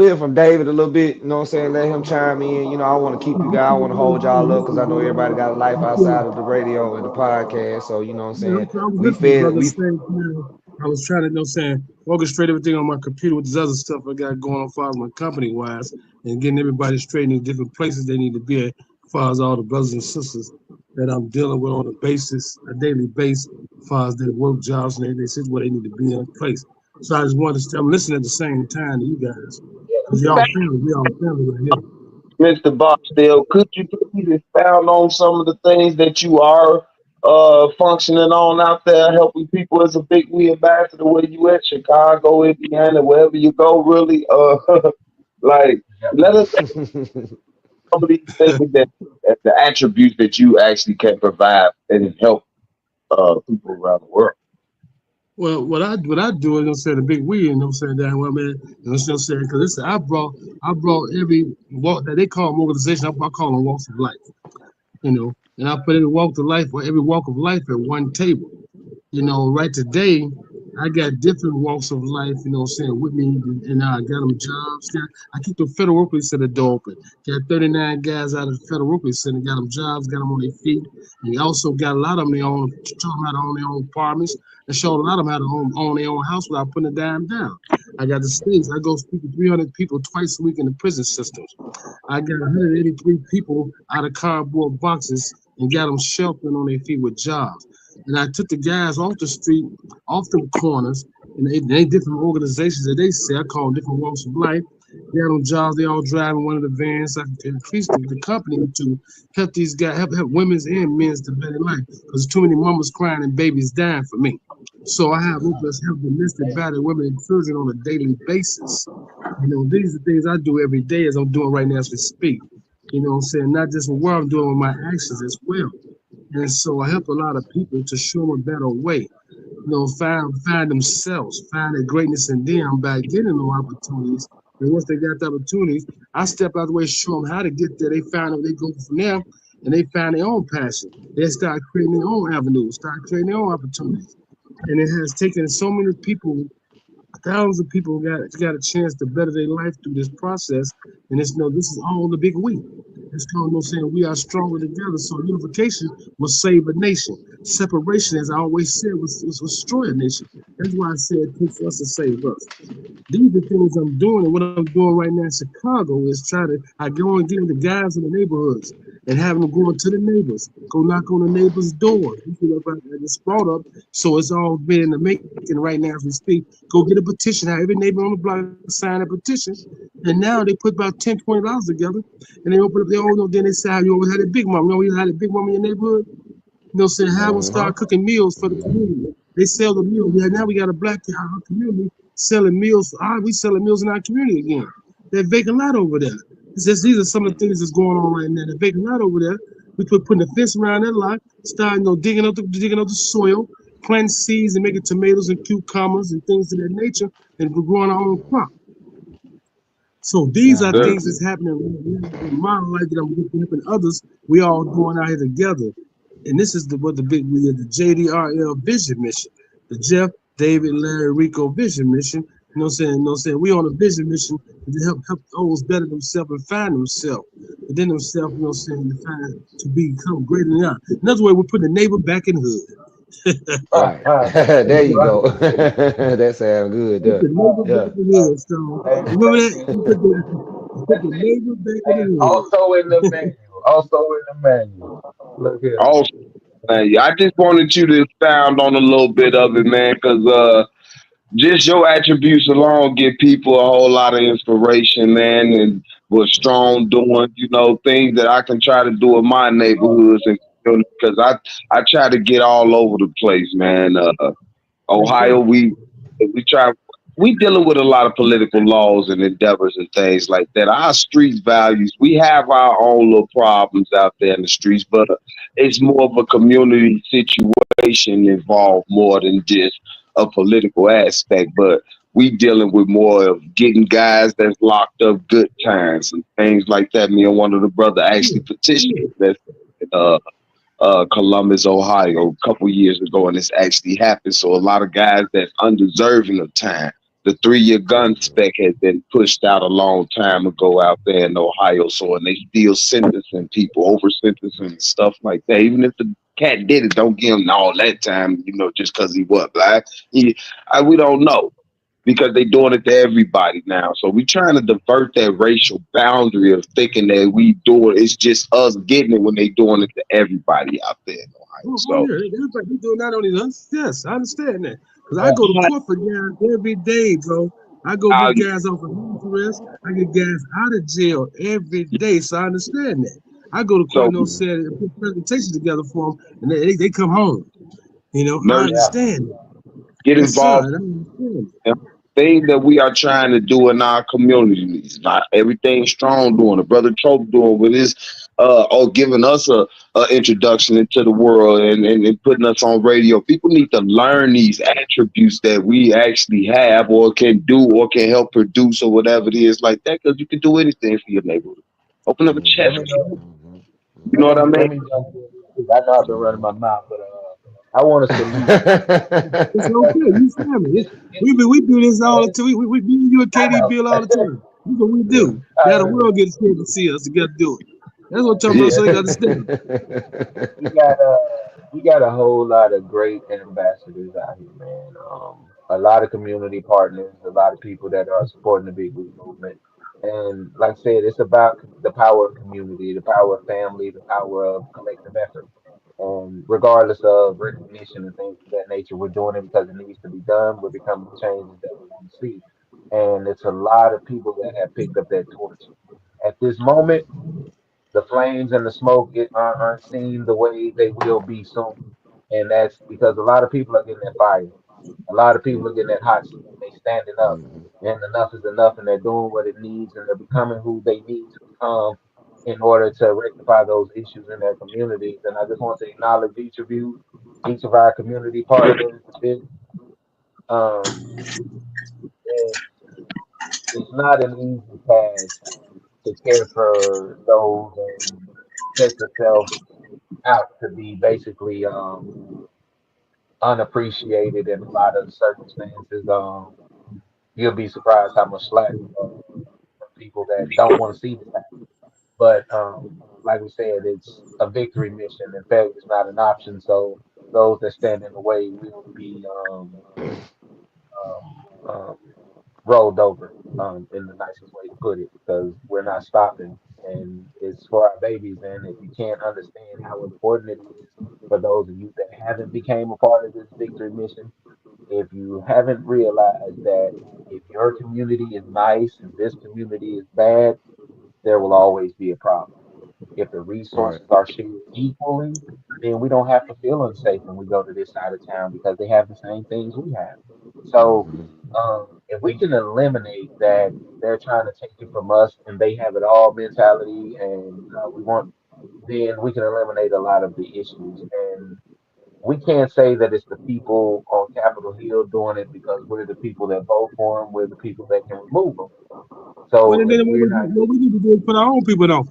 hear from David a little bit. You know what I'm saying? Let him chime in. You know, I want to keep you guys. I want to hold y'all up because I know everybody got a life outside of the radio and the podcast. So you know what I'm Yeah, saying? I was We listening, fed brother. we. Same time. I was trying to, saying, orchestrate everything on my computer with this other stuff I got going on as far as my company wise and getting everybody straight in the different places they need to be at as far as all the brothers and sisters that I'm dealing with on a daily basis, as far as their work jobs and they sit where they need to be in place. So I just wanted to, I'm listening at the same time to you guys. Because y'all family, we all family right here. Mr. Barksdale, could you please expound on some of the things that you are functioning on out there, helping people as a big wheel ambassador where you at, Chicago, Indiana, wherever you go, really? Like, let us some of these things that the attributes that you actually can provide and help people around the world. Well, what I do is I'm saying the big we, and I'm saying that well, man, and I'm saying because listen, I brought every walk that they call them organization. I call them walks of life, and I put every walk of life or every walk of life at one table. Right today, I got different walks of life, with me, and I got them jobs. I keep the federal workplace center door open. Got 39 guys out of the federal workplace center, got them jobs, got them on their feet. And you also got a lot of them, show them how to own their own apartments, and show a lot of them how to own their own house without putting a dime down. I got the states. I go speak to 300 people twice a week in the prison systems. I got 183 people out of cardboard boxes and got them sheltering on their feet with jobs. And I took the guys off the street, off the corners, and they different organizations that they say I call them different walks of life. They had them jobs. They all driving one of the vans. I increased the company to help these guys, help women's and men's to better life. Because too many mamas crying and babies dying for me. So I have others help domestic battered women and children on a daily basis. These are things I do every day as I'm doing right now as we speak. What I'm saying? Not just with what I'm doing with my actions as well. And so I help a lot of people to show them a better way. Find themselves, find their greatness in them by getting those opportunities. And once they got the opportunities, I step out of the way, show them how to get there. They find out they go from there, and they find their own passion. They start creating their own avenues, start creating their own opportunities. And it has taken so many people, thousands of people got a chance to better their life through this process. And this is all the big we. It's called no saying we are stronger together. So unification will save a nation. Separation, as I always said, was destroy a nation. That's why I said it takes us to save us. These are things I'm doing, and what I'm doing right now in Chicago is I go and get with the guys in the neighborhoods and have them go into the neighbors, go knock on the neighbors' doors. It's brought up, so it's all been in the making right now as we speak. Go get a petition. Have every neighbor on the block sign a petition, and now they put about $10, $20 together, and they open up. They all know. Then they say how you always had a big mom. You had a big mom in your neighborhood. Saying have them Hmm. start cooking meals for the community. They sell the meals. Yeah, now we got a black our community selling meals. We selling meals in our community again. That vacant lot over there. It's just these are some of the things that's going on right now. The vacant lot over there. We putting a fence around that lot, starting digging up the soil, planting seeds and making tomatoes and cucumbers and things of that nature, and we're growing our own crop. So these are Sure. things that's happening in my life that I'm helping others. We all doing out here together. And this is what the big we are, the JDRL vision mission, the Jeff, David, Larry, Rico vision mission. You know what I'm saying? We on a vision mission to help those better themselves and find themselves. Within themselves, to become greater than they are. In other words, we're putting the neighbor back in the hood. Right. There you go. That sounds good Put there. the neighbor back Yeah. in the hood. So Hey, remember thank that? you. Put the neighbor back in Hey, also in the menu. Also in the menu. Look here. Also, man, I just wanted you to expound on a little bit of it, man, because just your attributes alone give people a whole lot of inspiration, man, and what strong doing, things that I can try to do in my neighborhoods and because I try to get all over the place, man. the hood. Ohio, we try we dealing with a lot of political laws and endeavors and things like that. Our street values, we have our own little problems out there in the streets, but it's more of a community situation involved more than just a political aspect. But we dealing with more of getting guys that's locked up good times and things like that. Me and one of the brother actually petitioned that Columbus, Ohio, a couple years ago, and it's actually happened. So a lot of guys that's undeserving of time. The 3-year gun spec has been pushed out a long time ago out there in Ohio. So and they still sentencing people, over sentencing and stuff like that. Even if the cat did it, don't give him all that time, just because he was black. We don't know because they doing it to everybody now. So we trying to divert that racial boundary of thinking that we doing it's just us getting it when they doing it to everybody out there in Ohio. So Yeah, everybody doing not only us. Yes, I understand that. Because I go to court for guys every day, bro. I go how get guys off of house arrest. I get guys out of jail every day. So I understand that. I go to court, so said, and put presentations together for them, and they come home. I mercy Yeah. understand that. get Yes, sir. involved And I understand in things that we are trying to do in our communities. Not everything Strong doing, a brother Trope doing with his or giving us a introduction into the world and putting us on radio. People need to learn these attributes that we actually have or can do or can help produce or whatever it is like that, because you can do anything for your neighborhood. Open up a chat. Let me know. You know what I mean? Let me jump in. I know I've been running my mouth, but I want to salute. It's okay. You family. It's, it's, We do this all the it's time. We me and you and I KD know. Bill all the time. That's what we Yeah. do. I Now the heard world it. gets a chance to see us together do it. That's what your brother Yeah, say got to stand. we got we got a whole lot of great ambassadors out here, man. A lot of community partners, a lot of people that are supporting the Big League movement. And like I said, it's about the power of community, the power of family, the power of collective effort. And regardless of recognition and things of that nature, we're doing it because it needs to be done. We're becoming the changes that we want to see. And it's a lot of people that have picked up that torch. At this moment, the flames and the smoke aren't seen the way they will be soon. And that's because a lot of people are getting that fire. A lot of people are getting that hot seat. They standing up. And enough is enough, and they're doing what it needs, and they're becoming who they need to become in order to rectify those issues in their communities. And I just want to acknowledge each of you, each of our community partners. Um, it's, it's not an easy task to care for those and set yourself out to be basically unappreciated in a lot of circumstances. You'll be surprised how much slack from people that don't want to see this happen. But like we said, it's a victory mission, and failure is not an option. So those that stand in the way will be um, rolled over, in the nicest way to put it, because we're not stopping, and it's for our babies. And if you can't understand how important it is for those of you that haven't became a part of this victory mission, if you haven't realized that if your community is nice and this community is bad, there will always be a problem. If the Right. resources are shared equally, then we don't have to feel unsafe when we go to this side of town because they have the same things we have. So, if we can eliminate that they're trying to take it from us and they have it all mentality, and we want, then we can eliminate a lot of the issues. And we can't say that it's the people on Capitol Hill doing it because we're the people that vote for them. We're the people that can remove them. Well, So then if what we're not what we need to do is put our own people on,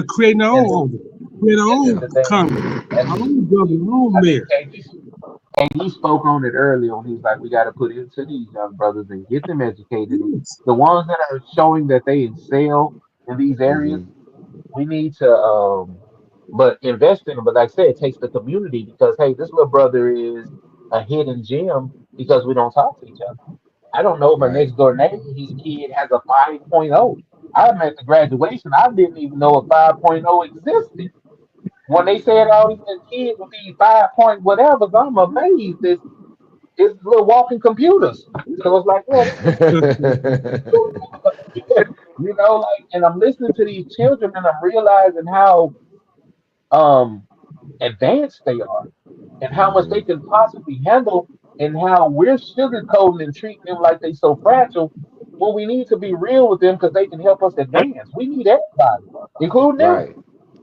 creating our and own order, create our this own is the thing. Congress, That's our own governor, our own I think mayor. KD spoke on it earlier when he's like, we got to put into these young brothers and get them educated. And Yes. the ones that are showing that they excel in these areas, we need to but invest in them. But like I said, it takes the community because hey, this little brother is a hidden gem because we don't talk to each other. I don't know my Right. next door neighbor, his kid has a 5.0. I'm at the graduation. I didn't even know a 5.0 existed. When they said all these kids with these 5 point whatevers, I'm amazed. It's little walking computers. So it's like, yeah, this like, and I'm listening to these children and I'm realizing how um advanced they are and how much they can possibly handle and how we're sugarcoating and treating them like they so fragile when we need to be real with them because they can help us advance. We need everybody, including them. Right.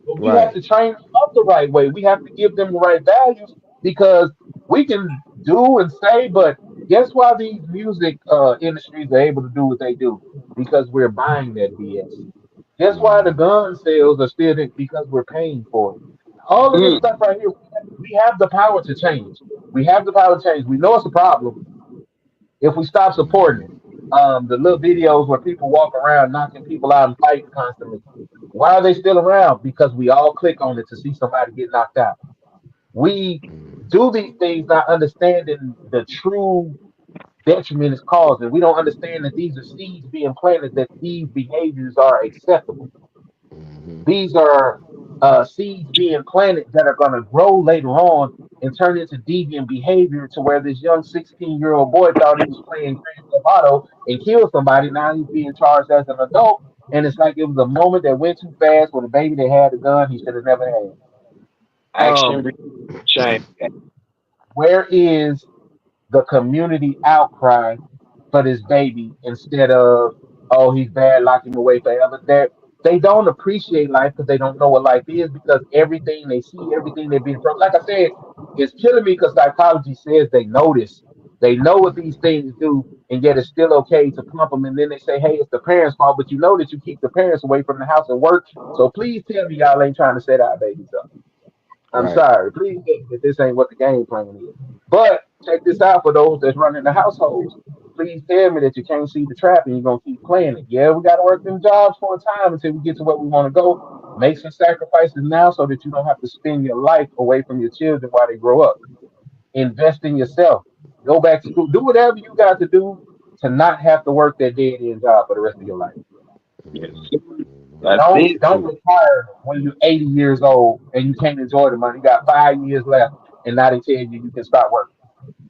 But we have Right. to train them up the right way. We have to give them the right values because we can do and say, but guess why these music industries are able to do what they do? Because we're buying that BS. Guess why the gun sales are still there? Because we're paying for it. All of this Mm, stuff right here, we have the power to change. We have the power to change. We know it's a problem if we stop supporting it. The little videos where people walk around knocking people out and fighting constantly. Why are they still around? Because we all click on it to see somebody get knocked out. We do these things not understanding the true detriment it's causing. We don't understand that these are seeds being planted, that these behaviors are acceptable. These are seeds being planted that are going to grow later on and turn into deviant behavior to where this young 16-year-old boy thought he was playing Grand Theft Auto and killed somebody. Now he's being charged as an adult. And it's like it was a moment that went too fast with a baby that had a gun he should have never had. action Um, change. where is the community outcry for this baby instead of, oh, he's bad, lock him away forever. They don't appreciate life because they don't know what life is, because everything they see, everything they're being like I said, it's killing me because psychology says they notice. They know what these things do, and yet it's still okay to pump them. And then they say, hey, it's the parents' fault, but you know that you keep the parents away from the house and work. So please tell me y'all ain't trying to set our babies up. I'm Right. sorry. Please tell me that this ain't what the game plan is. But check this out for those that's running the households. Please tell me that you can't see the trap and you're gonna keep playing it. Yeah, we gotta work them jobs for a time until we get to where we want to go. Make some sacrifices now so that you don't have to spend your life away from your children while they grow up. Invest in yourself. Go back to school. Do whatever you got to do to not have to work that dead end job for the rest of your life. Yes, Hmm. sir. Hmm. That's Don't it. don't True. retire when you're 80 years old and you can't enjoy the money. You got 5 years left, and now they tell you can start working.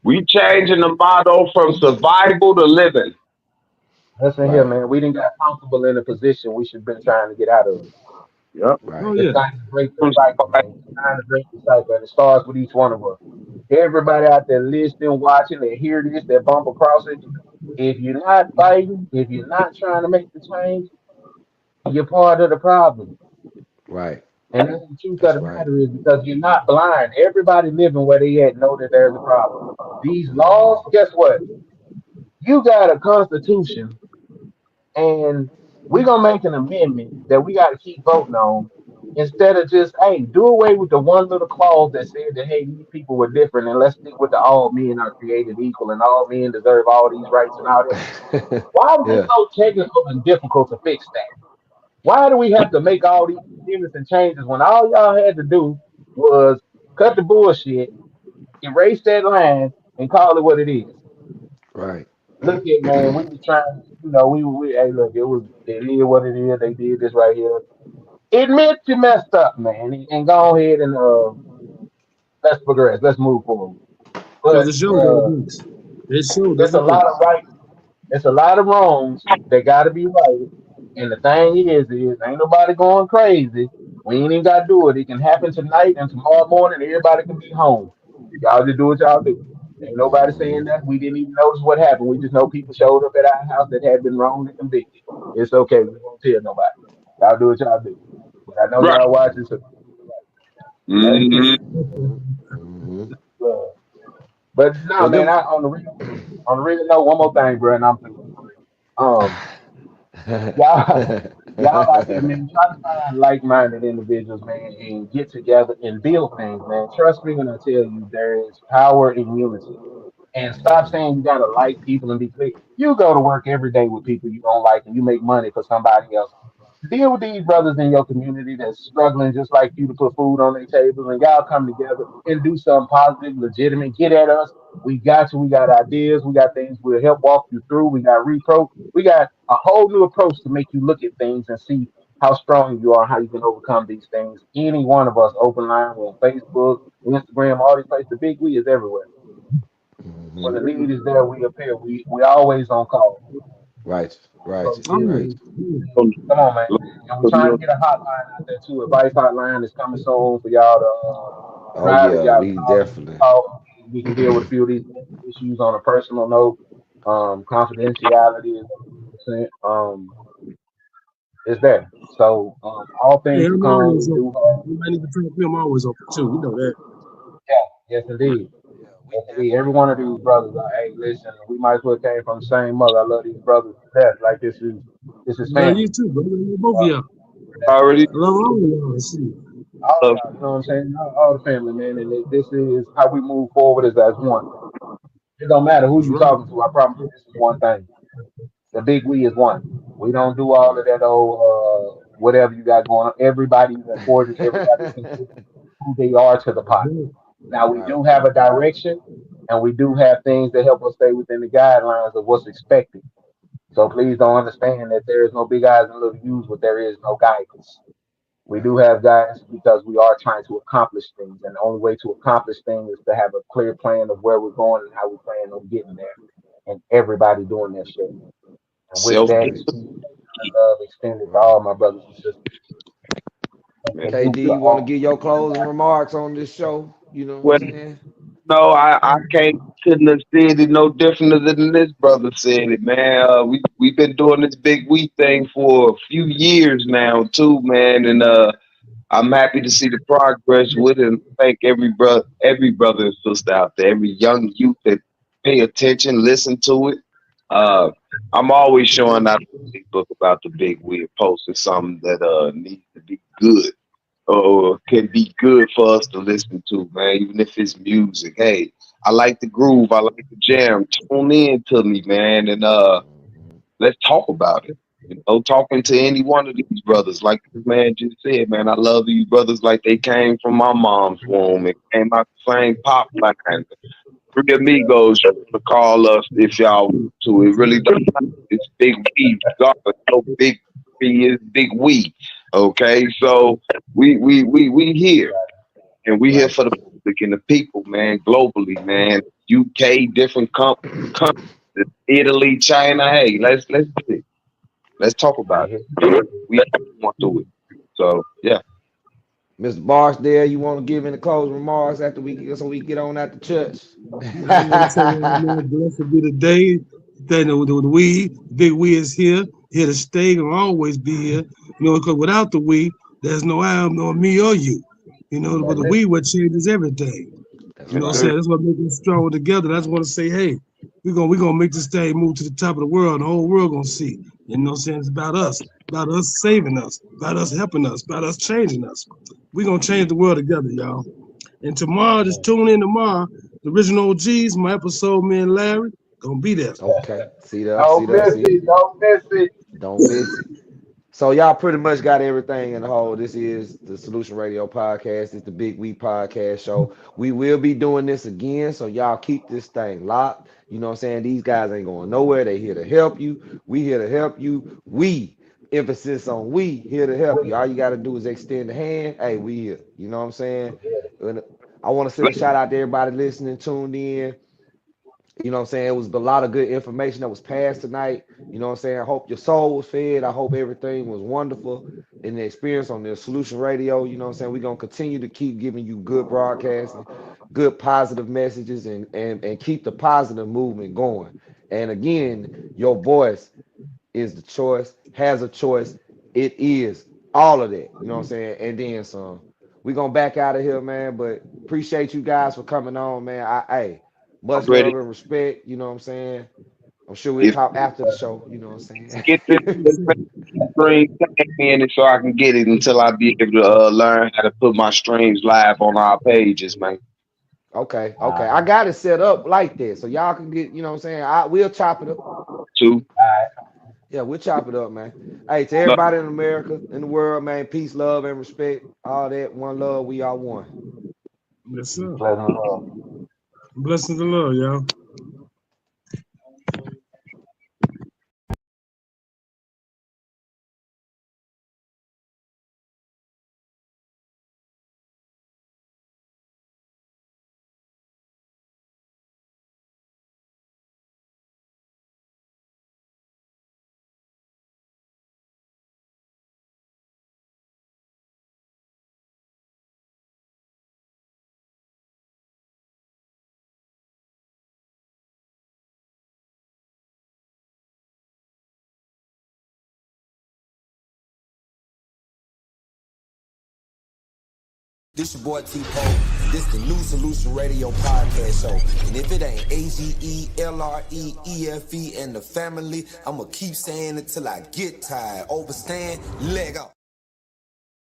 We changing the motto from survival to living. Listen here, Right. man. We didn't got comfortable in a position we should have been trying to get out of. Yep. Oh Right. It's yeah. time to break the From cycle, man. It's time to break the cycle, and it starts with each one of us. Everybody out there listening, watching, that hear this, that bump across it. If you're not fighting, if you're not trying to make the change, you're part of the problem. Right. And that's the truth of That's the right. matter is, because you're not blind. Everybody living where they at know that there's a problem. These laws, Hmm. guess what? You got a constitution, and we're gonna make an amendment that we got to keep voting on, instead of just, hey, do away with the one little clause that said that, hey, these people were different, and let's stick with the all men are created equal and all men deserve all these rights and all that. Why is it Yeah. so technical and difficult to fix that? Why do we have to make all these amendments and changes when all y'all had to do was cut the bullshit, erase that line, and call it what it is? Right. Look at, man, we was trying, hey, look, it is what it is. They did this right here. Admit you messed up, man, and go ahead and let's progress. Let's move forward. Because But it showed that abuse. It showed the it's a lot of abuse. right. It's a lot of wrongs that got to be right. And the thing is ain't nobody going crazy. We ain't even got to do it. It can happen tonight and tomorrow morning. Everybody can be home. Y'all just do what y'all do. Ain't nobody saying Hmm. that. We didn't even notice what happened. We just know people showed up at our house that had been wrongly convicted. It's okay. We won't tell nobody. Y'all do what y'all do. But I know right. y'all watching, so right. Hmm. Hmm. Hmm. Uh, but no, Well, man. them. On the real note, one more thing, bro, and I'm through. Y'all, y'all out there, man, try to find like-minded individuals, man, and get together and build things, man. Trust me when I tell you, there is power in unity. And stop saying you gotta like people and be clear. You go to work every day with people you don't like, and you make money for somebody else. Deal with these brothers in your community that's struggling just like you to put food on their tables, and y'all come together and do something positive, legitimate. Get at us. We got you. We got ideas. We got things we'll help walk you through. We got repro. We got a whole new approach to make you look at things and see how strong you are, how you can overcome these things. Any one of us, open line, we're on Facebook, Instagram, all these places. The big we is everywhere. Hmm. When the need is there, we appear. We always on call. Right. Right. So Oh yeah, Right. yeah. come on, man. And we're trying to get a hotline out there too. Advice hotline is coming soon for y'all to Oh private yeah. y'all to We call and definitely. talk. We can deal with a few of these issues on a personal note. Confidentiality is 100%. Is there. So all Hey, things to I'm come. always We do open. have. You might need to talk to me. I'm always open too. You know that. Yeah. Yes, indeed. Yeah. We Yes, indeed. Every definitely. one of these brothers are. Hey, listen. We might as well came from the same mother. I love these brothers to death. Like this is I love you family. too, brother. I love both of Uh, y'all. Already I love all of y'all. See. all of love. y'all, you know what I'm saying? All the family, man. And this is how we move forward as one. It don't matter who That's you right. talking to. I promise you, this is one thing. The big we is one. We don't do all of Right. that old whatever you got going on. Everybody's important. Everybody's contributing who they are to the That's pot. right. Now we Right. do have a direction, and we do have things that help us stay within the guidelines of what's expected. So please don't understand that there is no big eyes and little U's, but there is no guidance. We do Right. have guidance because we are trying to accomplish things, and the only way to accomplish things is to have a clear plan of where we're going and how we plan on getting there, and everybody doing their share. And with Self that, it's discipline. peace and love extended to Right. all my brothers and sisters. And salute KD, to you want to all. give your closing remarks on this show? You know what I'm Well, saying? No, I can't couldn't have said it no different than this brother said it, man. We've been doing this big we thing for a few years now too, man, and I'm happy to see the progress with it. And thank every brother and sister out there, every young youth that pay attention, listen to it. Uh, I'm always showing out on Facebook about the big wheel, posting something that needs to be good or can be good for us to listen to, man. Even if it's music, hey, I like the groove, I like the jam. Tune in to me, man, and Mhm. let's talk about it. You know, talking to any one of these brothers, like this man just said, man, I love these brothers like they came from my mom's womb and came out the same pop line. Three amigos, you wanna call us if y'all want to. It really don't matter. It's big we, regardless. No big we is big we. Okay, so we here and we here Right. for the public and the people, man, globally, man. UK, different countries, Italy, China. Hey, let's do it. Let's talk about Mhm. it. You know, we want to do it. So yeah, Mr. Barksdale, you want to give any closing remarks after we get on out the church? I want to say, man, blessed be the day that the we, the big we is here to stay, and will always be here. Because without the we, there's no I, no me or you. But That's the it. we what changes everything. That's yes, What I'm right. sir. saying? That's what makes us stronger together. That's what I say, hey, we're gonna make this thing move to the top of the world. The whole world gonna see. What I'm saying? It's about us saving us, about us helping us, about us changing us. We're gonna change the world together, y'all. And tomorrow, just Amen. tune in tomorrow. The original OGs, my episode, me and Larry, gonna be there. Okay. See there, see Don't there, miss see. it. Don't miss it. Don't miss it. So y'all pretty much got everything in the whole. This is the Solution Radio podcast. It's the Big We podcast show. We will be doing this again, so y'all keep this thing locked. You know what I'm saying? These guys ain't going nowhere. They here to help you. We here to help you. We, emphasis on we, here to help you. All you got to do is extend the hand. Hey, we here. You know what I'm saying? And I want to send a shout out to everybody listening, tuned in. You know what I'm saying? It was a lot of good information that was passed tonight. You know what I'm saying? I hope your soul was fed. I hope everything was wonderful in the experience on the Solution Radio. You know what I'm saying? We're going to continue to keep giving you good broadcasting, good positive messages, and keep the positive movement going. And again, your voice is the choice, has a choice. It is all of that. You know what I'm saying? And then some. We're gonna back out of here, man. But appreciate you guys for coming on, man. Hey, much Already, love and respect. You know what I'm saying? I'm sure we'll if talk after the show. You know what I'm get this saying? string tag me in it so I can get it until I be able to learn how to put my streams live on our pages, man. Okay, All okay. I right. got it set up like that. So y'all can get, you know what I'm saying? We'll chop it up. Too. All right. Yeah, we'll chop it up, man. Hey, to everybody in America, in the world, man, peace, love, and respect. All that, one love, we are one. Yes, Peace, sir. blessings, and love. Blessings of love, y'all. This your boy T-Pole. This the new Solution Radio podcast show. And if it ain't AGELREEFE and the family, I'ma keep saying it till I get tired. Overstand, leg up.